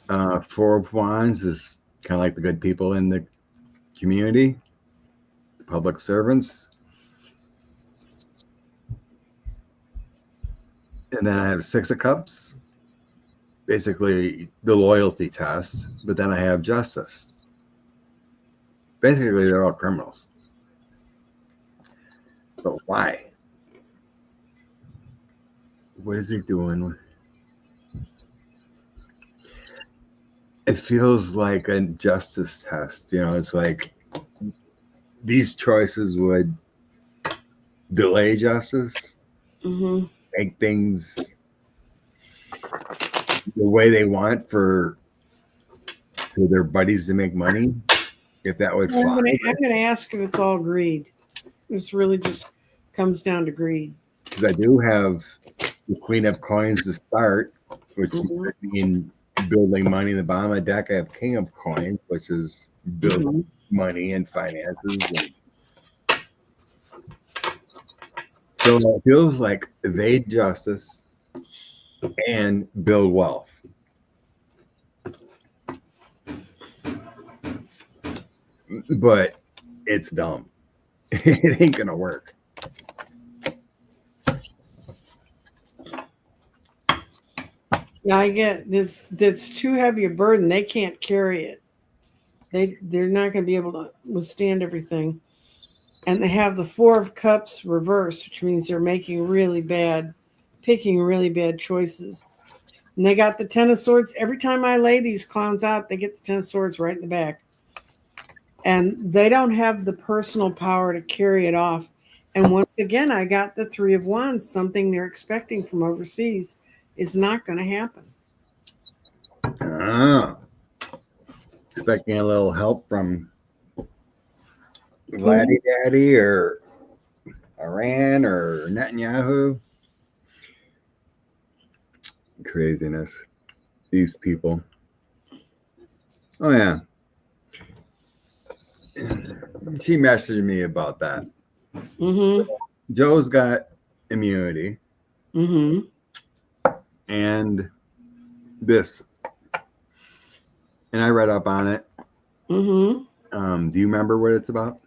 Four of Wands is kind of like the good people in the community, the public servants. And then I have Six of Cups, basically the loyalty test, but then I have Justice. Basically, they're all criminals. But why? What is he doing? It feels like a justice test. You know, it's like these choices would delay justice, Mm-hmm. make things the way they want for their buddies to make money, if that would fly. I'm going to ask if it's all greed. This really just comes down to greed. Because I do have the Queen of Coins to start, which is in building money. In the bottom of the deck, I have King of Coins, which is building money and finances. So it feels like evade justice and build wealth. But it's dumb. It ain't gonna work. Yeah, I get this. That's too heavy a burden. They can't carry it. They're not going to be able to withstand everything. And they have the Four of Cups reversed, which means they're picking really bad choices. And they got the Ten of Swords. Every time I lay these clowns out, they get the Ten of Swords right in the back. And they don't have the personal power to carry it off. And once again, I got the Three of Wands. Something they're expecting from overseas is not going to happen. Expecting a little help from Vladdy Daddy or Iran or Netanyahu. Craziness. These people. Oh, yeah. She messaged me about that. Mm-hmm. Joe's got immunity. Mm-hmm. And this. And I read up on it. Mm-hmm. Do you remember what it's about?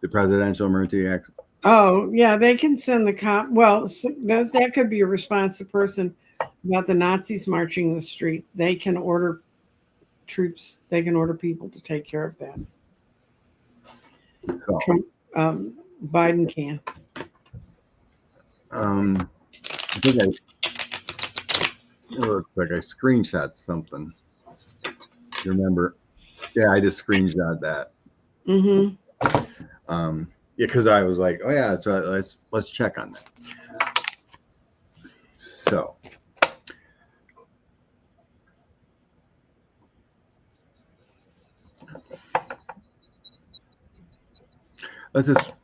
The Presidential Emergency Act. Oh, yeah, they can send the cop. Well, that could be a response to person about the Nazis marching the street. They can order troops. They can order people to take care of that. So, Trump, Biden can. I think It looks like I screenshot something. You remember? Yeah, I just screenshot that. Mm-hmm. Yeah, because I was like, oh yeah, so let's check on that. So let's just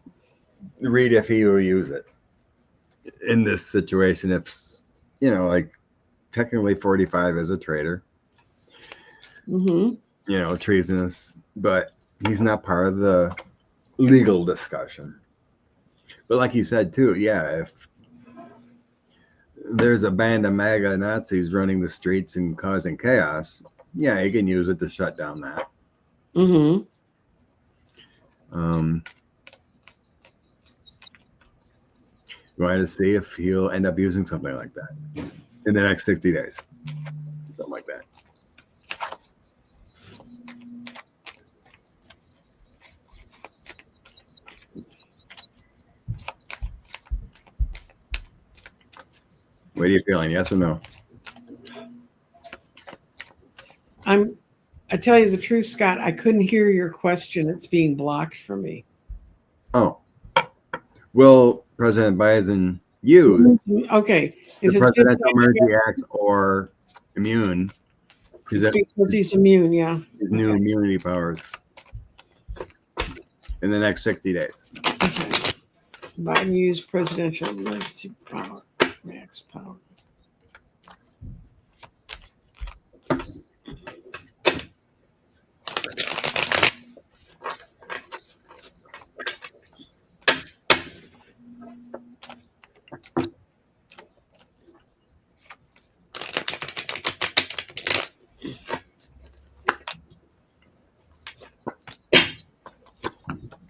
read if he will use it in this situation. If like technically 45 is a traitor, Mm-hmm. treasonous, but he's not part of the legal discussion. But like you said too, yeah, if there's a band of MAGA Nazis running the streets and causing chaos, yeah, he can use it to shut down that. Mm-hmm. Going to see if he'll end up using something like that in the next 60 days. Something like that. What are you feeling? Yes or no? I tell you the truth, Scott, I couldn't hear your question. It's being blocked for me. Oh. Will President Biden use Okay. the If it's Presidential Emergency Acts or immune because he's immune, yeah. his new immunity powers in the next 60 days? Okay. Biden used presidential emergency power, max power.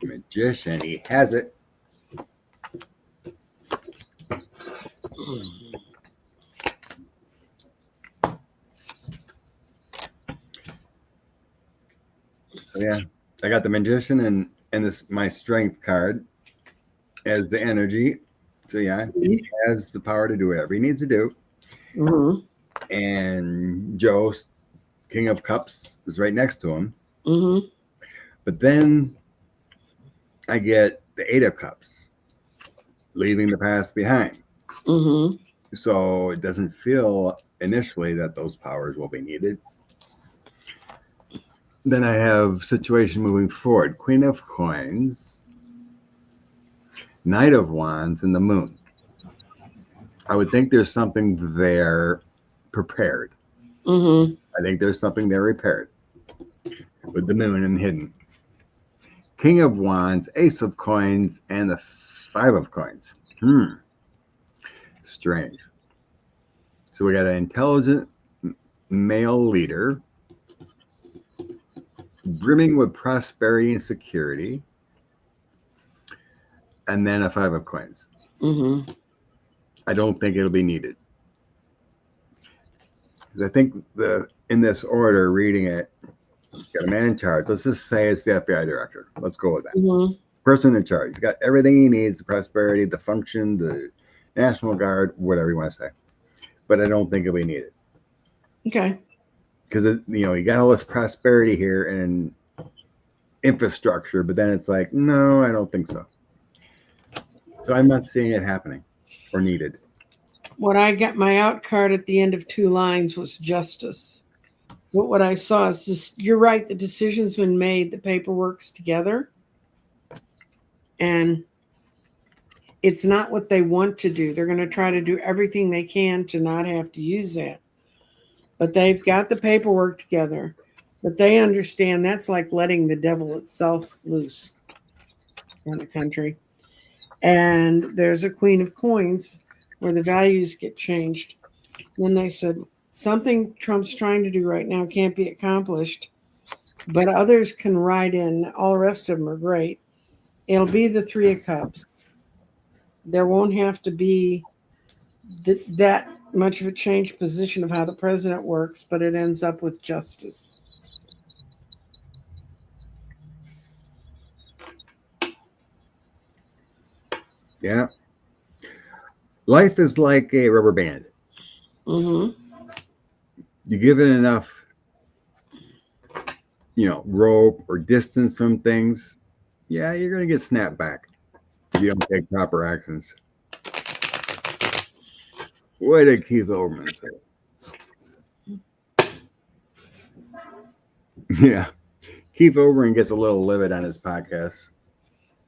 Magician, he has it. So yeah, I got the Magician and this my Strength card as the energy. So yeah, he has the power to do whatever he needs to do. Mm-hmm. And Joe, King of Cups, is right next to him. Mm-hmm. But then I get the Eight of Cups, leaving the past behind. Mm-hmm. So it doesn't feel initially that those powers will be needed. Then I have situation moving forward. Queen of Coins, Knight of Wands, and the Moon. I would think there's something there prepared. Mm-hmm. I think there's something there repaired with the Moon and hidden. King of Wands, Ace of Coins, and the Five of Coins. Strange. So we got an intelligent male leader, brimming with prosperity and security, and then a Five of Coins. Mm-hmm. I don't think it'll be needed. Because I think in this order, reading it, got a man in charge. Let's just say it's the FBI director. Let's go with that. Mm-hmm. Person in charge. He's got everything he needs, the prosperity, the function, the National Guard, whatever you want to say. But I don't think it'll be needed. Okay. Because, you got all this prosperity here and infrastructure, but then it's like, no, I don't think so. So I'm not seeing it happening or needed. What I got, my out card at the end of 2 lines was justice. What I saw is just, you're right, the decision's been made, the paperwork's together, and it's not what they want to do. They're going to try to do everything they can to not have to use that. But they've got the paperwork together. But they understand that's like letting the devil itself loose in the country. And there's a Queen of Coins where the values get changed. Then they said, something Trump's trying to do right now can't be accomplished, but others can ride in. All the rest of them are great. It'll be the Three of Cups. There won't have to be that much of a change position of how the president works, but it ends up with justice. Yeah. Life is like a rubber band. Mm-hmm. You give it enough, rope or distance from things, yeah, you're going to get snapped back if you don't take proper actions. What did Keith Olbermann say? Yeah. Keith Olbermann gets a little livid on his podcast.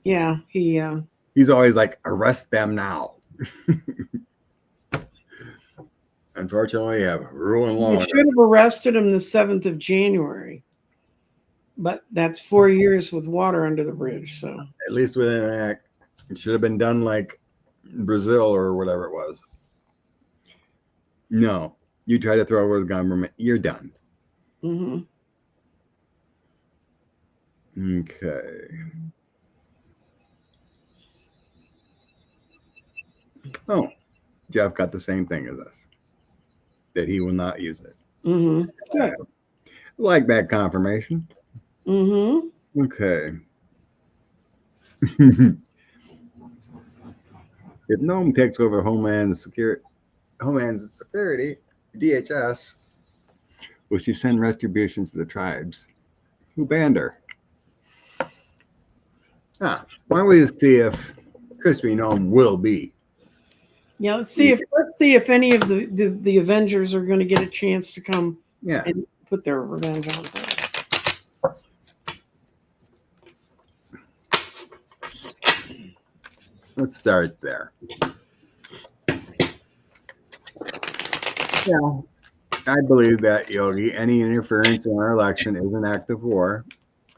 Yeah, he's always like, arrest them now. Unfortunately, I have ruling law. You should have arrested him the 7th of January. But that's 4 years with water under the bridge. So at least within an act, it should have been done like Brazil or whatever it was. No, you try to throw over the government, you're done. Mm-hmm. Okay. Oh, Jeff got the same thing as us. That he will not use it. Mm-hmm. Good. Like that confirmation. Mm-hmm. Okay. If Nome takes over Homeland Security, DHS, will she send retribution to the tribes who banned her? Why don't we see if Crispy Nome will be? Yeah, let's see if any of the Avengers are going to get a chance to come and put their revenge on things. Let's start there. Yeah, I believe that, Yogi, any interference in our election is an act of war,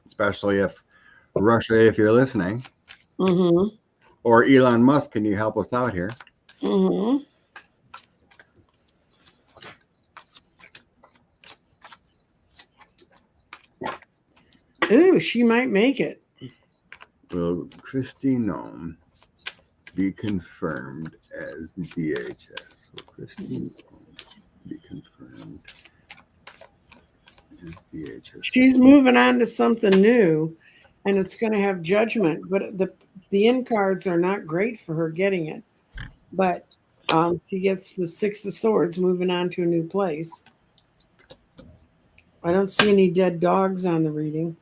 especially if Russia, if you're listening, or Elon Musk, can you help us out here? Ooh, she might make it. Will Kristi Noem be confirmed as the DHS? Will Kristi Noem be confirmed as DHS? She's moving on to something new, and it's going to have judgment. But the end cards are not great for her getting it. But she gets the 6 of Swords, moving on to a new place. I don't see any dead dogs on the reading.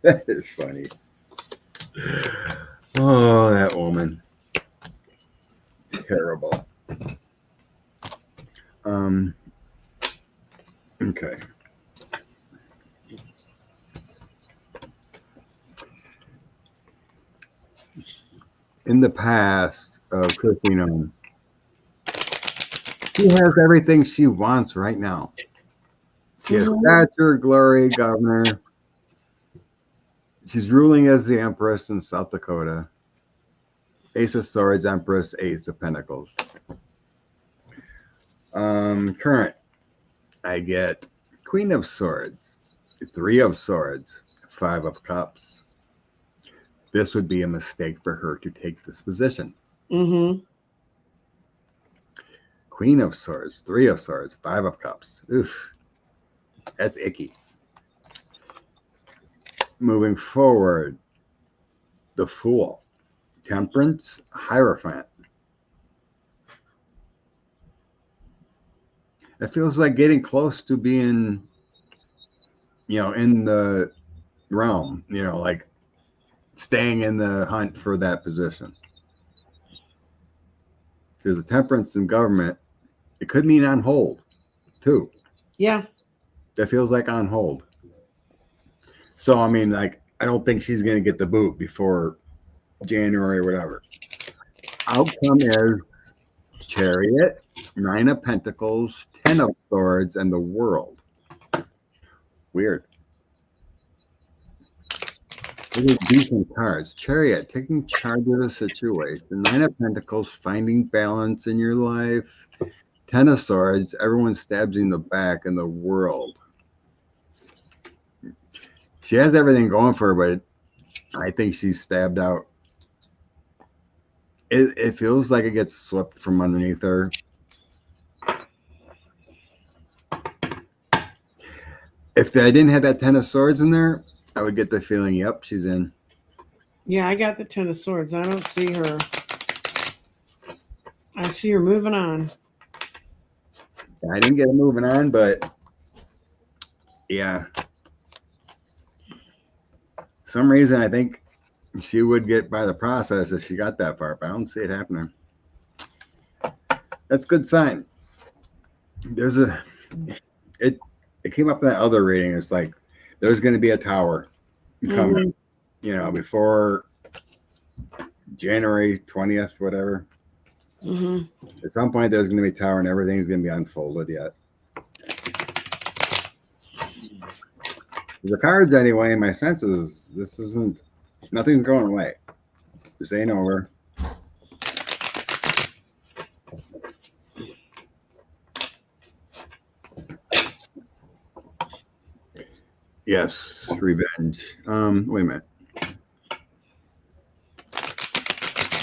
That is funny. Oh, that woman. Terrible. Okay. In the past of Kristi Noem, she has everything she wants right now. She has stature, glory, governor. She's ruling as the Empress in South Dakota. Ace of Swords, Empress, Ace of Pentacles. Current, I get Queen of Swords, 3 of Swords, 5 of Cups. This would be a mistake for her to take this position. Queen of Swords, 3 of Swords, 5 of Cups. Oof, that's icky. Moving forward, the Fool, Temperance, Hierophant. It feels like getting close to being, in the realm, like staying in the hunt for that position. Because the Temperance in government, it could mean on hold, too. Yeah. That feels like on hold. So, I mean, I don't think she's going to get the boot before January or whatever. Outcome is Chariot, 9 of Pentacles, 10 of Swords, and the World. Weird. Those are decent cards. Chariot, taking charge of the situation. 9 of Pentacles, finding balance in your life. 10 of Swords, everyone stabs you in the back, and the World. She has everything going for her, but I think she's stabbed out. It feels like it gets swept from underneath her. If I didn't have that 10 of Swords in there, I would get the feeling, yep, she's in. Yeah, I got the 10 of Swords. I don't see her. I see you're moving on. I didn't get it moving on, but yeah. Some reason I think she would get by the process if she got that far, but I don't see it happening. That's a good sign. It came up in that other reading. It's like there's going to be a tower coming, before January 20th, whatever. At some point, there's going to be a tower and everything's going to be unfolded yet. The cards, anyway, my sense is nothing's going away. This ain't over. Yes, revenge. Wait a minute.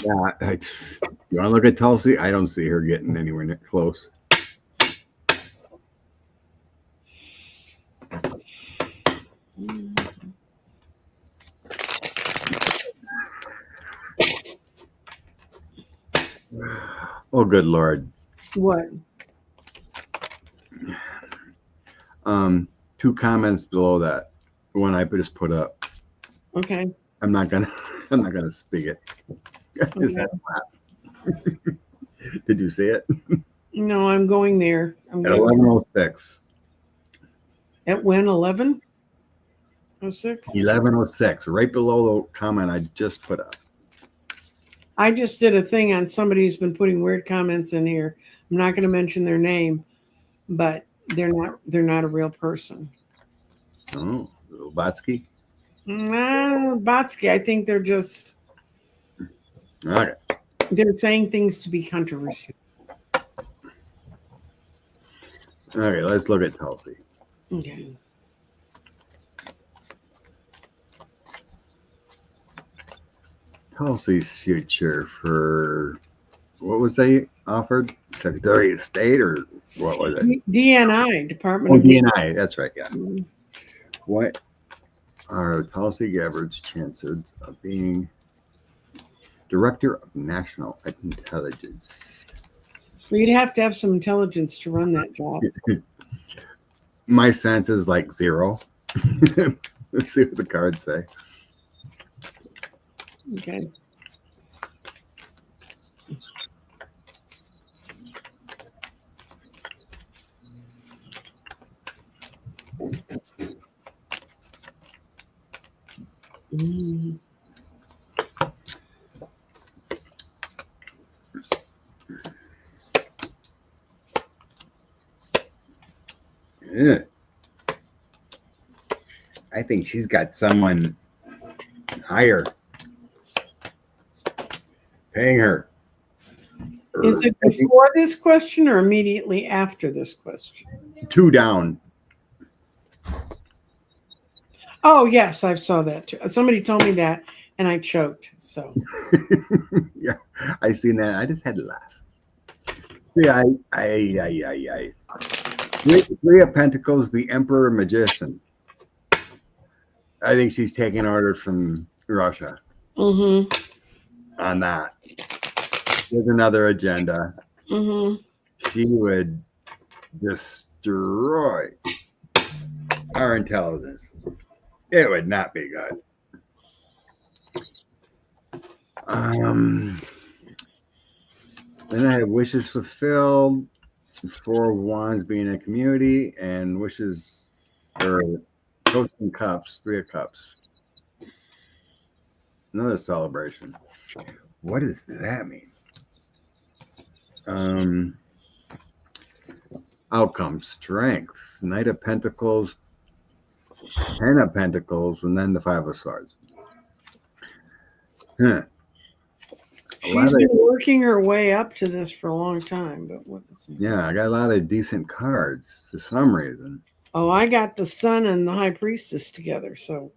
Yeah, you want to look at Tulsi? I don't see her getting anywhere near close. Oh, good Lord. What? 2 comments below that. The one I just put up. Okay. I'm not gonna speak it. Just had to laugh. Did you see it? No, I'm going there. At 11:06. At when? 11:06? 11:06, right below the comment I just put up. I just did a thing on somebody who's been putting weird comments in here. I'm not going to mention their name, but they're not a real person. Oh, Batsky? Botsky, I think they're just Okay. they're saying things to be controversial. Okay, let's look at Tulsi. Okay. Tulsi's future for what was they offered? Secretary of State or what was it? DNI, Department Oh, of DNI. That's right. Yeah. Mm-hmm. What are Tulsi Gabbard's chances of being Director of National Intelligence? Well, you'd have to have some intelligence to run that job. My sense is like 0. Let's see what the cards say. Okay. Mm. Yeah. I think she's got someone higher paying her. Is it before this question or immediately after this question? 2 down. Oh, yes, I saw that too. Somebody told me that and I choked. So Yeah, I seen that. I just had to laugh. Yeah, I. 3 of Pentacles, the Emperor Magician. I think she's taking orders from Russia on that. There's another agenda. She would destroy our intelligence. It would not be good. Then I have wishes fulfilled. 4 of Wands being a community and wishes or Coach and Cups, 3 of Cups. Another celebration. What does that mean? Outcome, strength, Knight of Pentacles, 10 of Pentacles, and then the 5 of Swords. She's been working her way up to this for a long time, but yeah, I got a lot of decent cards for some reason. Oh, I got the Sun and the High Priestess together, so.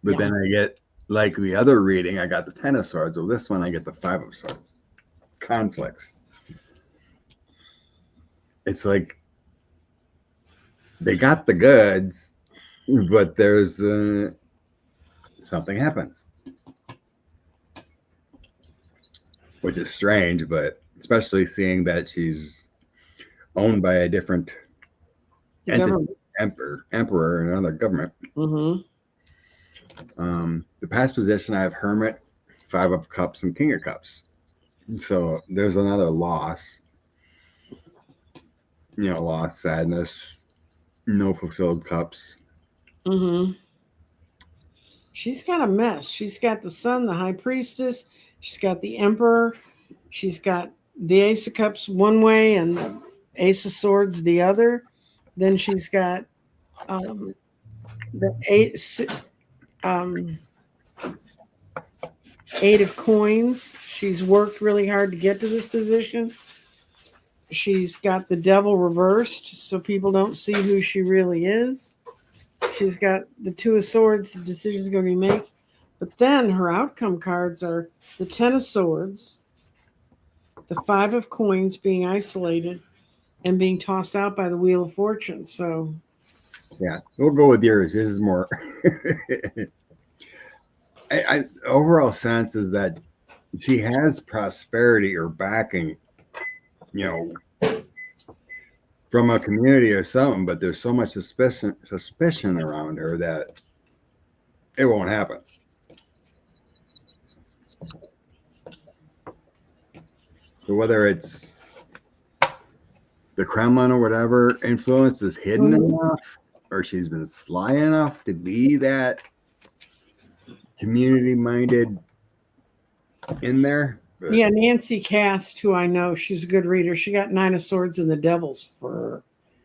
But then I get, like the other reading, I got the 10 of Swords. Well, this one I get the 5 of Swords. Conflicts. It's like they got the goods, but there's something happens, which is strange, but especially seeing that she's owned by a different entity, emperor, and another government. Mm-hmm. The past position, I have Hermit, Five of Cups, and King of Cups. So there's another loss. Loss, sadness, no fulfilled cups. Mm-hmm. She's got a mess. She's got the Sun, the High Priestess. She's got the Emperor. She's got the Ace of Cups one way and the Ace of Swords the other. Then she's got the Eight of Coins. She's worked really hard to get to this position. She's got the Devil reversed, so people don't see who she really is. She's got the Two of Swords, the decision's going to be made. But then her outcome cards are the Ten of Swords, the Five of Coins being isolated, and being tossed out by the Wheel of Fortune. So, yeah, we'll go with yours. This is more. I overall sense is that she has prosperity or backing, from a community or something, but there's so much suspicion around her that it won't happen. So whether it's the Kremlin or whatever influence is hidden enough, or she's been sly enough to be that community-minded in there. But yeah, Nancy Cast, who I know, she's a good reader. She got Nine of Swords and the Devil's for her.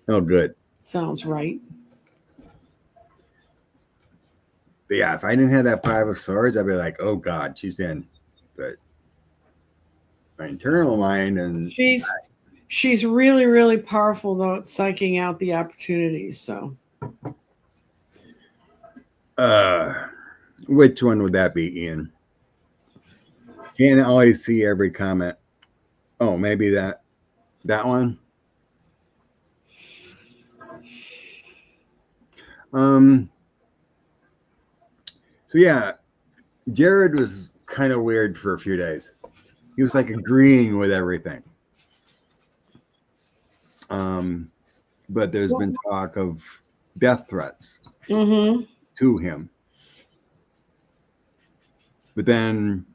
Oh, good. Sounds right. But yeah, if I didn't have that Five of Swords, I'd be like, oh God, she's in. But my internal mind and she's really, really powerful though at psyching out the opportunities. So which one would that be, Ian? Can't always see every comment. Oh, maybe that one. So yeah, Jared was kind of weird for a few days. He was like agreeing with everything. But there's been talk of death threats to him. But then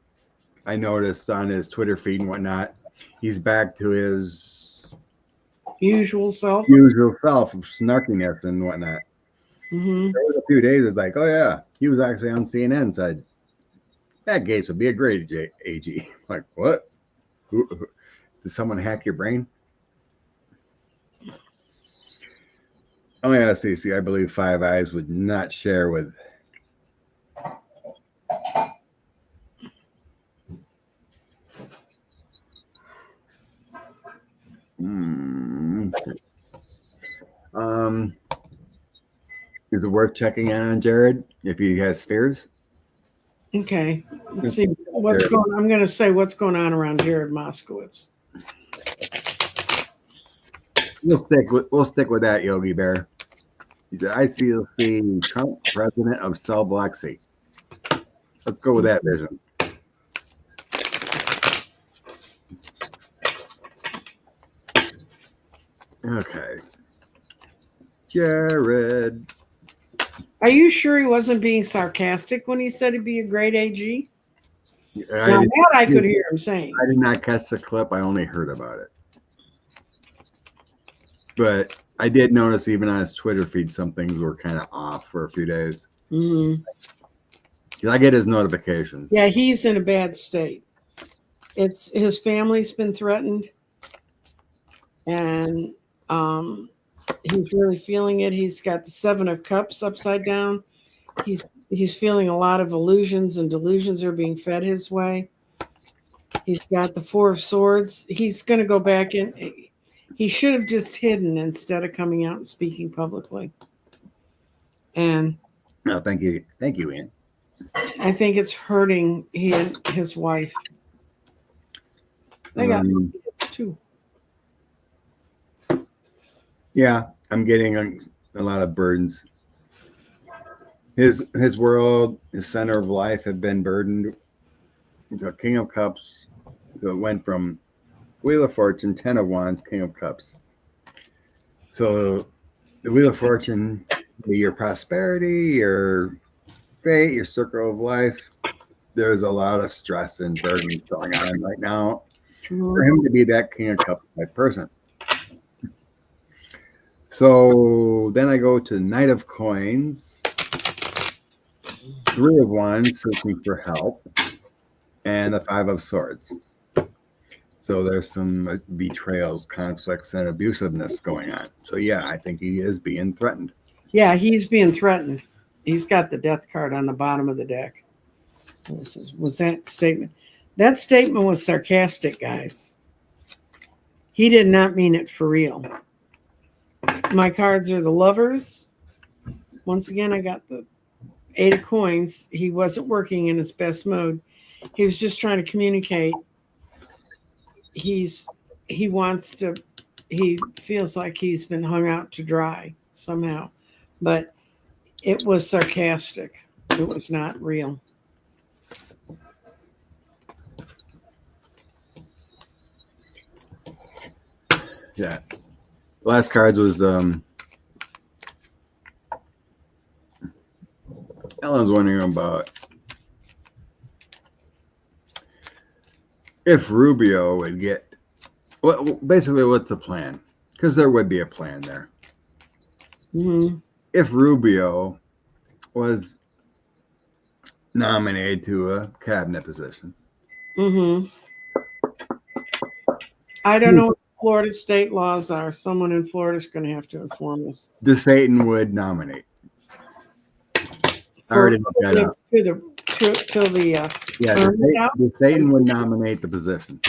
I noticed on his Twitter feed and whatnot, he's back to his usual self of snarkiness and whatnot. There was a few days, it's like, oh yeah, he was actually on CNN and said, that Gates would be a great AG. Like, what? Did someone hack your brain? Oh yeah, Cece, I believe Five Eyes would not share with is it worth checking in on Jared if he has fears? Okay. Let's see what's going on. I'm going to say what's going on around Jared Moskowitz. We'll stick with that, Yogi Bear. He said, I see Trump president of Cell Biloxi. Let's go with that vision. Okay. Jared. Are you sure he wasn't being sarcastic when he said he'd be a great AG? Now that I could hear him saying. I did not catch the clip. I only heard about it. But I did notice even on his Twitter feed, some things were kind of off for a few days. I get his notifications. Yeah, he's in a bad state. It's his family's been threatened, and he's really feeling it. He's got the Seven of Cups upside down. He's feeling a lot of illusions and delusions are being fed his way. He's got the Four of Swords. He's going to go back in. He should have just hidden instead of coming out and speaking publicly. And no, thank you, Ian. I think it's hurting he and his wife. They got kids too. Yeah, I'm getting a lot of burdens. His world, his center of life have been burdened. So King of Cups. So it went from Wheel of Fortune, 10 of Wands, King of Cups. So the Wheel of Fortune, your prosperity, your fate, your circle of life. There's a lot of stress and burden going on right now for him to be that King of Cups type person. So then I go to Knight of Coins, 3 of Wands, searching for help, and the 5 of Swords. So there's some betrayals, conflicts, and abusiveness going on. So yeah, I think he is being threatened. Yeah, he's being threatened. He's got the death card on the bottom of the deck. Was that statement? That statement was sarcastic, guys. He did not mean it for real. My cards are the Lovers. Once again, I got the 8 of Coins. He wasn't working in his best mode. He was just trying to communicate. He feels like he's been hung out to dry somehow, but it was sarcastic. It was not real. Yeah. The last cards was Ellen's wondering about if Rubio would get basically what's the plan, because there would be a plan there. Mm-hmm. If Rubio was nominated to a cabinet position. Mm-hmm. I don't know what Florida state laws are. Someone in Florida is going to have to inform us. The Satan would nominate. I already looked that up. The Satan would nominate the position.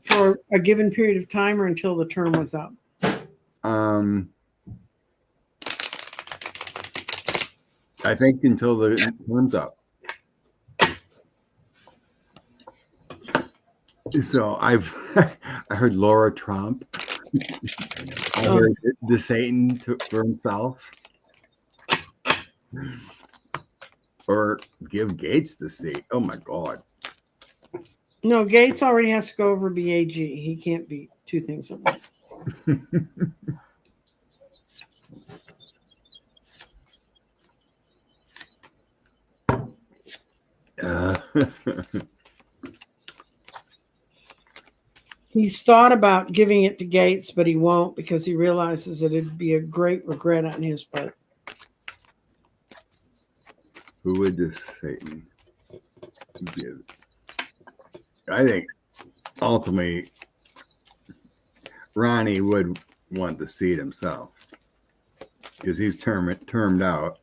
For a given period of time or until the term was up? I think until the term's up. So I heard Laura Trump. I heard the Satan took for himself. Or give Gates the seat. Oh my God. No, Gates already has to go over BAG. He can't be two things at once. He's thought about giving it to Gates, but he won't because he realizes that it'd be a great regret on his part. Who would the Satan give? I think ultimately Ronnie would want the seat himself because he's termed out.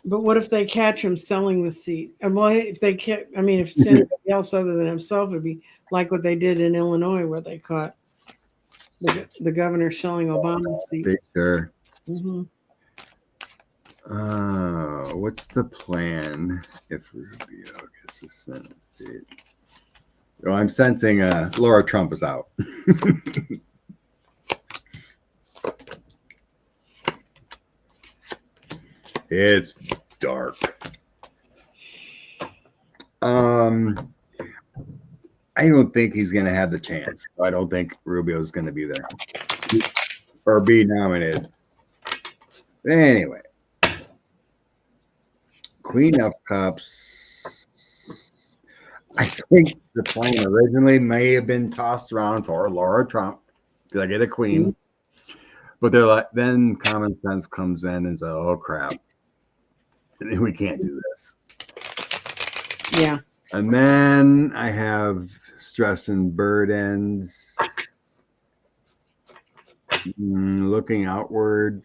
But what if they catch him selling the seat? And well, if they if it's anybody else other than himself, it'd be like what they did in Illinois, where they caught the governor selling Obama's seat. Sure. Mm-hmm. What's the plan if Rubio gets the Senate seat? Oh, I'm sensing Laura Trump is out. It's dark. I don't think he's going to have the chance. I don't think Rubio's going to be there or be nominated. Anyway, Queen of Cups. I think the plan originally may have been tossed around for Laura Trump because I get a queen. But they're like, then common sense comes in and says, "Oh crap, we can't do this." Yeah. And then I have stress and burdens, looking outward,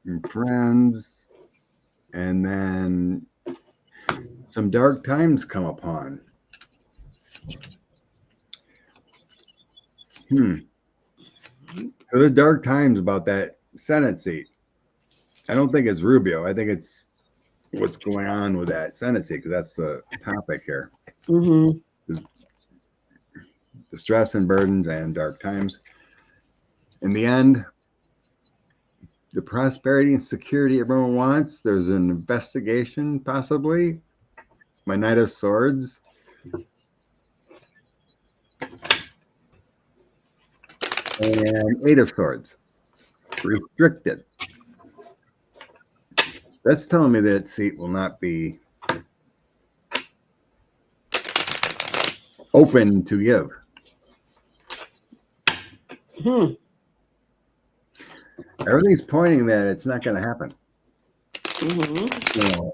and friends, and then some dark times come upon. So there's dark times about that Senate seat. I don't think it's Rubio. I think it's what's going on with that Senate seat because that's the topic here. Mm-hmm. The stress and burdens and dark times. In the end, the prosperity and security everyone wants. There's an investigation, possibly. My Knight of Swords. And Eight of Swords. Restricted. That's telling me that seat will not be open to give. Everything's pointing that it's not going to happen. So,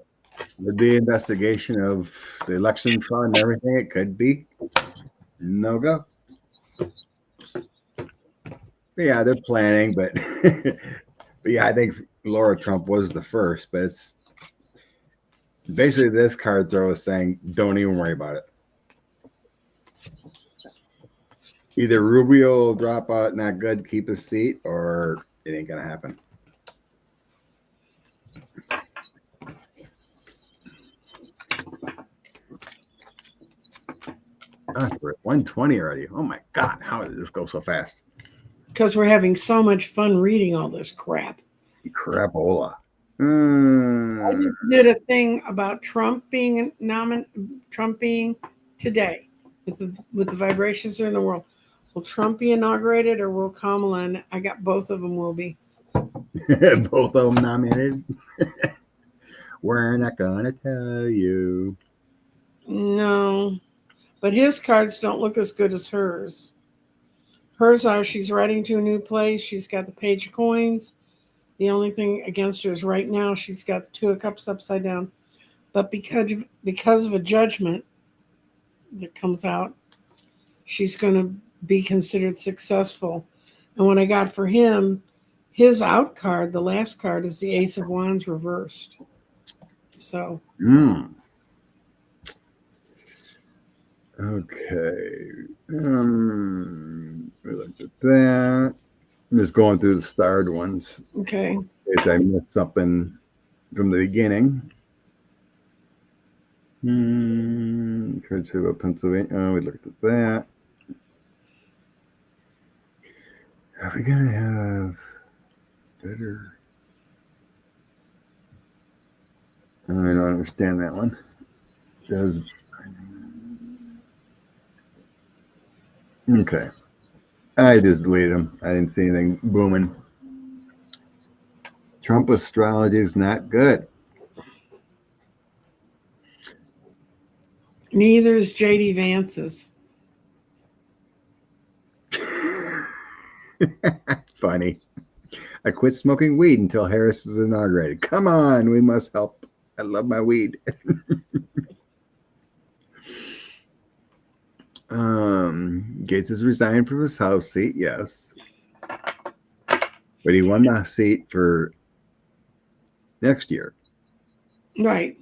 with the investigation of the election fraud and everything, it could be no go. Yeah, they're planning, but yeah, I think Laura Trump was the first, but it's basically this card throw is saying don't even worry about it. Either Rubio will drop out, not good, keep his seat, or it ain't gonna happen. We're at 120 already. Oh my God, how did this go so fast? Because we're having so much fun reading all this crap. Crapola. I just did a thing about Trump being today with the vibrations that are in the world. Will Trump be inaugurated or will Kamala? And I got both of them will be. Both of them nominated. We're not gonna tell you. No, but his cards don't look as good as hers. Hers are she's writing to a new place. She's got the Page of Coins. The only thing against her is right now she's got the Two of Cups upside down. But because of a judgment that comes out, she's going to be considered successful. And what I got for him, his out card, the last card, is the Ace of Wands reversed. So. Okay. We looked at that. I'm just going through the starred ones. Okay. In case I missed something from the beginning. Trying to see about Pennsylvania. Oh, we looked at that. Are we gonna have better? I don't understand that one. Does okay. I just deleted them. I didn't see anything booming. Trump astrology is not good. Neither is J.D. Vance's. Funny. I quit smoking weed until Harris is inaugurated. Come on, we must help. I love my weed. Gates has resigned from his House seat, yes. But he won the seat for next year. Right.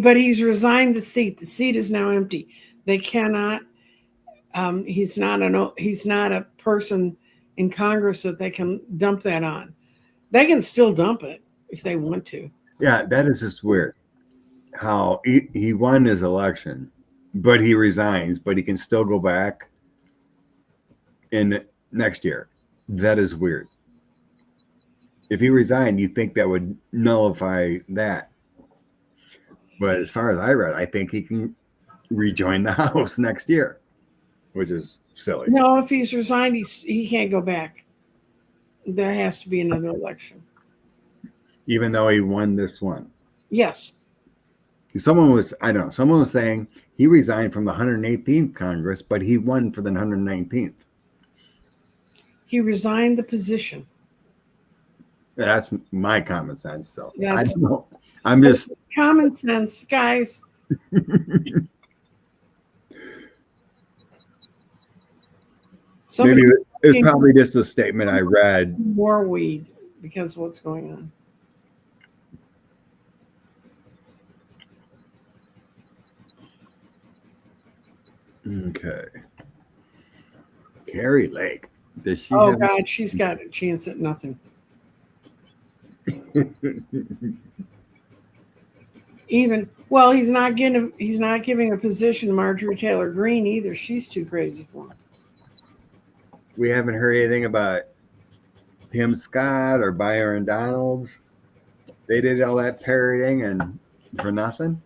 But he's resigned the seat. The seat is now empty. They cannot. He's not a person in Congress that they can dump that on. They can still dump it if they want to. Yeah, that is just weird. How he won his election, but he resigns, but he can still go back in next year. That is weird. If he resigned, you'd think that would nullify that. But as far as I read, I think he can rejoin the House next year, which is silly. No, if he's resigned, he can't go back. There has to be another election. Even though he won this one. Yes. Someone was saying he resigned from the 118th Congress, but he won for the 119th. He resigned the position. That's my common sense. So I don't know. I'm just common sense, guys. Maybe it's probably just a statement I read. More weed because of what's going on. Okay. Carrie Lake. Does she Oh God, she's got a chance at nothing. He's not giving a position to Marjorie Taylor Greene either. She's too crazy for him. We haven't heard anything about Tim Scott or Byron Donalds. They did all that parroting and for nothing.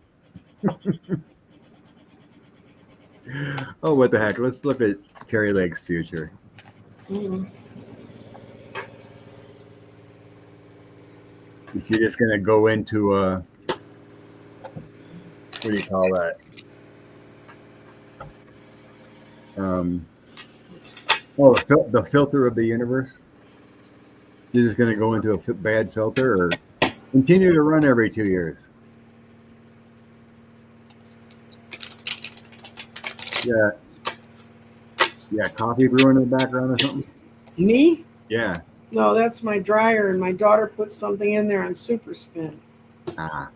Oh, what the heck? Let's look at Carrie Lake's future. Mhm. Is she just going to go into what do you call that? Oh, the filter of the universe. She's just going to go into a bad filter, or continue to run every 2 years. Yeah, yeah. Coffee brewing in the background or something. Me? Yeah. No, that's my dryer, and my daughter put something in there on super spin. Ah.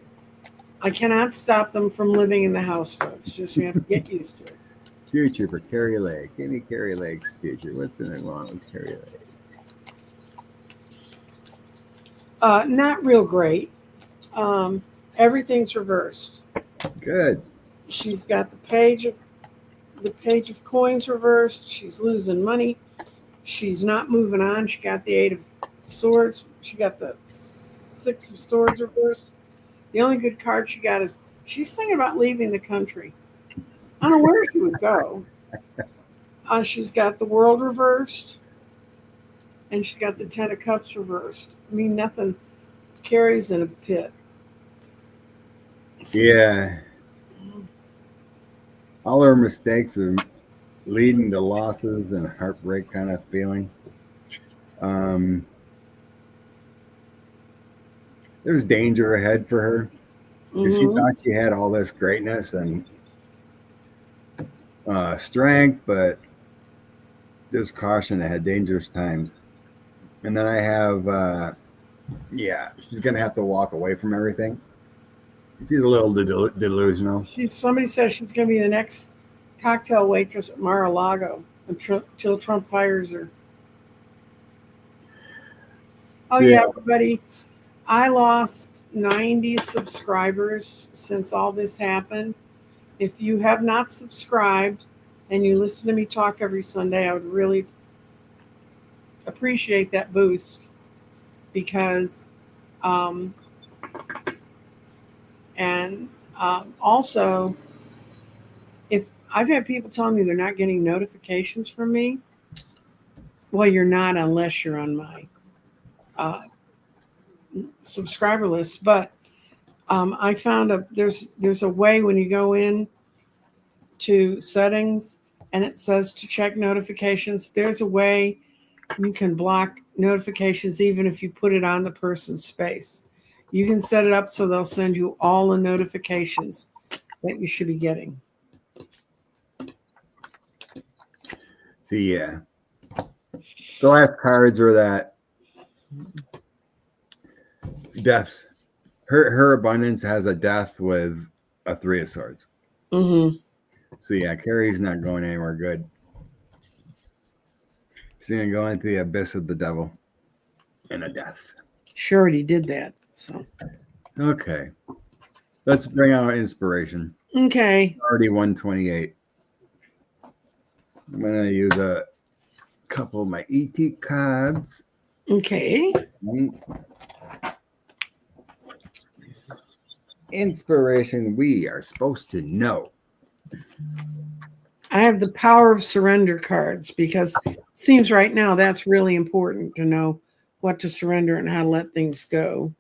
I cannot stop them from living in the house, folks. Just have to get used to it. Future for Carrie Lake. Give me Carrie Lake's future. What's going on with Carrie Lake? Not real great. Everything's reversed. Good. She's got the page of coins reversed. She's losing money. She's not moving on. She got the 8 of Swords. She got the 6 of Swords reversed. The only good card she got is she's thinking about leaving the country. I don't know where she would go. She's got the World reversed, and she's got the 10 of Cups reversed. I mean, nothing carries in a pit. Yeah. All her mistakes are leading to losses and heartbreak kind of feeling. There's danger ahead for her because she Mm-hmm. thought she had all this greatness and strength, but there's caution ahead, dangerous times. And then I have, yeah, she's going to have to walk away from everything. She's a little delusional. Somebody says she's going to be the next cocktail waitress at Mar-a-Lago until Trump fires her. Oh Yeah. yeah, everybody. I lost 90 subscribers since all this happened. If you have not subscribed and you listen to me talk every Sunday, I would really appreciate that boost because, um, and also, if I've had people telling me they're not getting notifications from me, well, you're not unless you're on my uh, subscriber list. But I found there's a way when you go in to settings and it says to check notifications. There's a way you can block notifications even if you put it on the person's space. You can set it up so they'll send you all the notifications that you should be getting. See, yeah. The last cards are that death. Her abundance has a death with a 3 of Swords. Mm-hmm. So yeah, Carrie's not going anywhere good. She's gonna go into the abyss of the devil and a death. She already did that. So Okay. Let's bring out inspiration. okay. Already 128. I'm gonna use a couple of my ET cards. Okay. Inspiration we are supposed to know. I have the power of surrender cards because it seems right now that's really important to know what to surrender and how to let things go.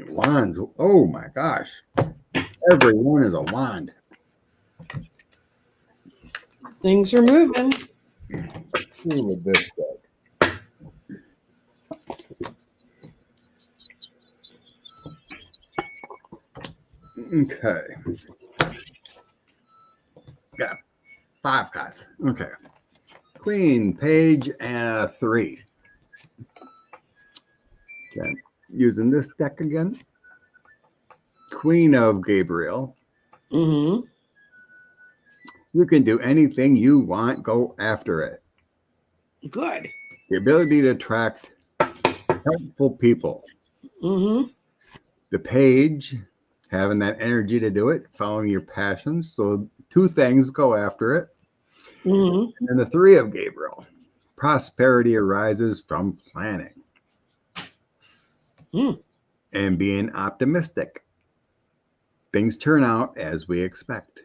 Wands. Oh my gosh. Every one is a wand. Things are moving. Who would this go? Okay. Got 5 cards. Okay. Queen, page, and a 3. Okay. Using this deck again. Queen of Gabriel. Mm-hmm. You can do anything you want. Go after it. Good. The ability to attract helpful people. Mm-hmm. The page, having that energy to do it, following your passions. So 2 things, go after it. Mm-hmm. And then the 3 of Gabriel. Prosperity arises from planning Mm. and being optimistic. Things turn out as we expect.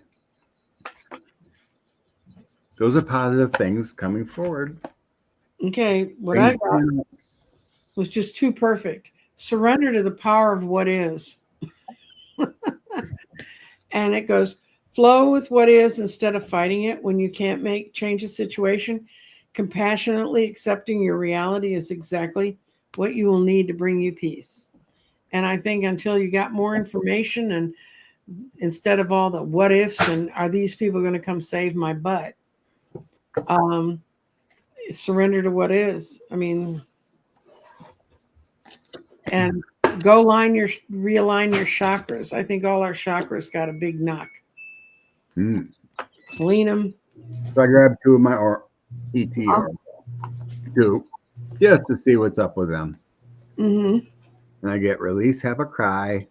Those are positive things coming forward. Okay, what I Things got was just too perfect. Surrender to the power of what is. And it goes, flow with what is instead of fighting it when you can't change a situation. Compassionately accepting your reality is exactly what you will need to bring you peace. And I think until you got more information, and instead of all the what ifs and are these people going to come save my butt, surrender to what is. I mean, and realign your chakras. I think all our chakras got a big knock. Mm. Clean them. So I grabbed 2 of my ET or 2 just to see what's up with them. Mm-hmm. And I get release, have a cry,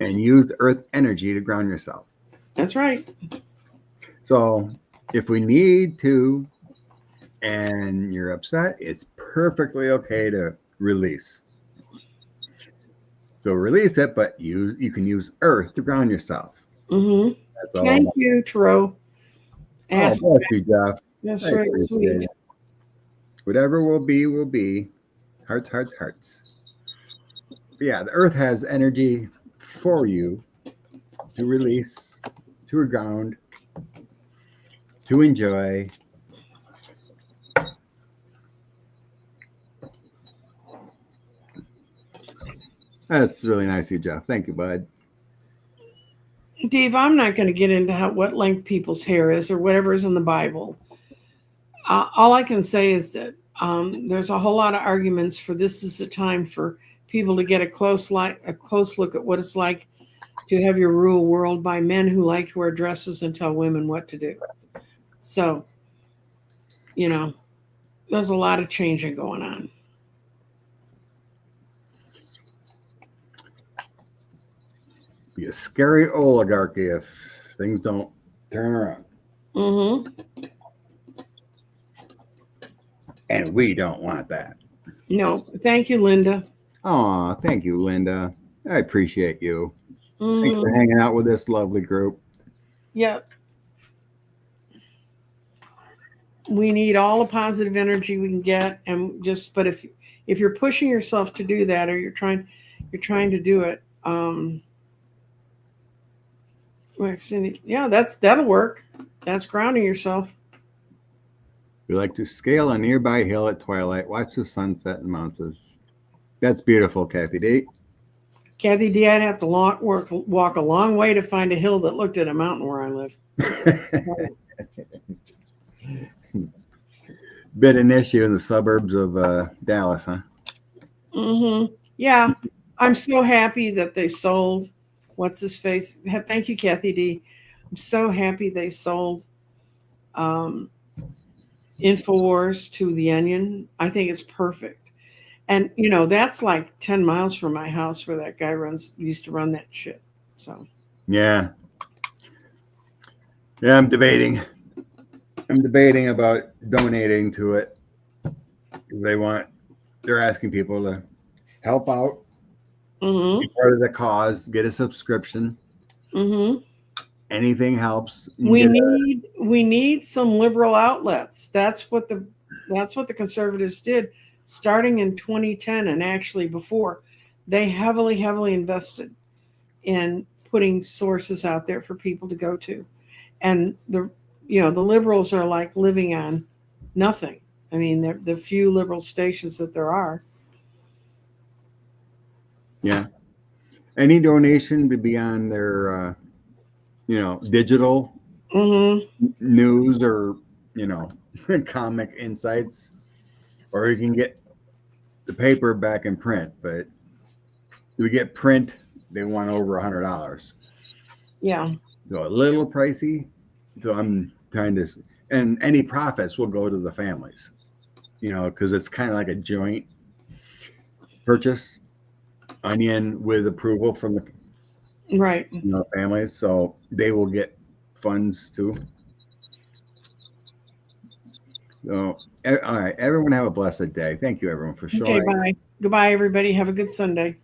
and use earth energy to ground yourself. That's right. So if we need to and you're upset, it's perfectly okay to release. So release it, but you can use earth to ground yourself. Mm-hmm. That's all. Thank you, Taro. Oh, bless you, Jeff. That's I right, appreciate sweet. it. Whatever will be, will be. Hearts, hearts, hearts. But yeah, the earth has energy for you to release, to ground, to enjoy. That's really nice of you, Jeff. Thank you, bud. Dave, I'm not going to get into what length people's hair is or whatever is in the Bible. All I can say is that there's a whole lot of arguments for this is a time for people to get a close look at what it's like to have your real world by men who like to wear dresses and tell women what to do. So, there's a lot of changing going on. Be a scary oligarchy if things don't turn around. Mm-hmm. And we don't want that. No, thank you, Linda. Aw, thank you, Linda. I appreciate you. Mm-hmm. Thanks for hanging out with this lovely group. Yep. We need all the positive energy we can get, and but if you're pushing yourself to do that, or you're trying to do it, yeah, that'll work. That's grounding yourself. We like to scale a nearby hill at twilight, watch the sunset and mountains. That's beautiful, Kathy D. Kathy D, I'd have to walk a long way to find a hill that looked at a mountain where I live. Bit an issue in the suburbs of Dallas, huh? Mm-hmm. Yeah, I'm so happy that they sold. What's his face? Thank you, Kathy D. I'm so happy they sold InfoWars to the Onion. I think it's perfect. And that's like 10 miles from my house where that guy used to run that shit. So yeah, I'm debating about donating to it because they're asking people to help out, mm-hmm. be part of the cause, get a subscription. Mm-hmm. Anything helps. We need some liberal outlets. That's what the conservatives did starting in 2010, and actually before. They heavily invested in putting sources out there for people to go to. And the liberals are like living on nothing. I mean, the few liberal stations that there are. Yeah. Any donation to be on their digital Mm-hmm. news or comic insights, or you can get the paper back in print, but we get print, they want over $100. Yeah. So a little pricey. So I'm trying to, and any profits will go to the families, because it's kind of like a joint purchase, Onion with approval from the right families, so they will get funds too. So, all right, everyone have a blessed day. Thank you, everyone, for Okay, showing. bye. Goodbye, everybody. Have a good Sunday.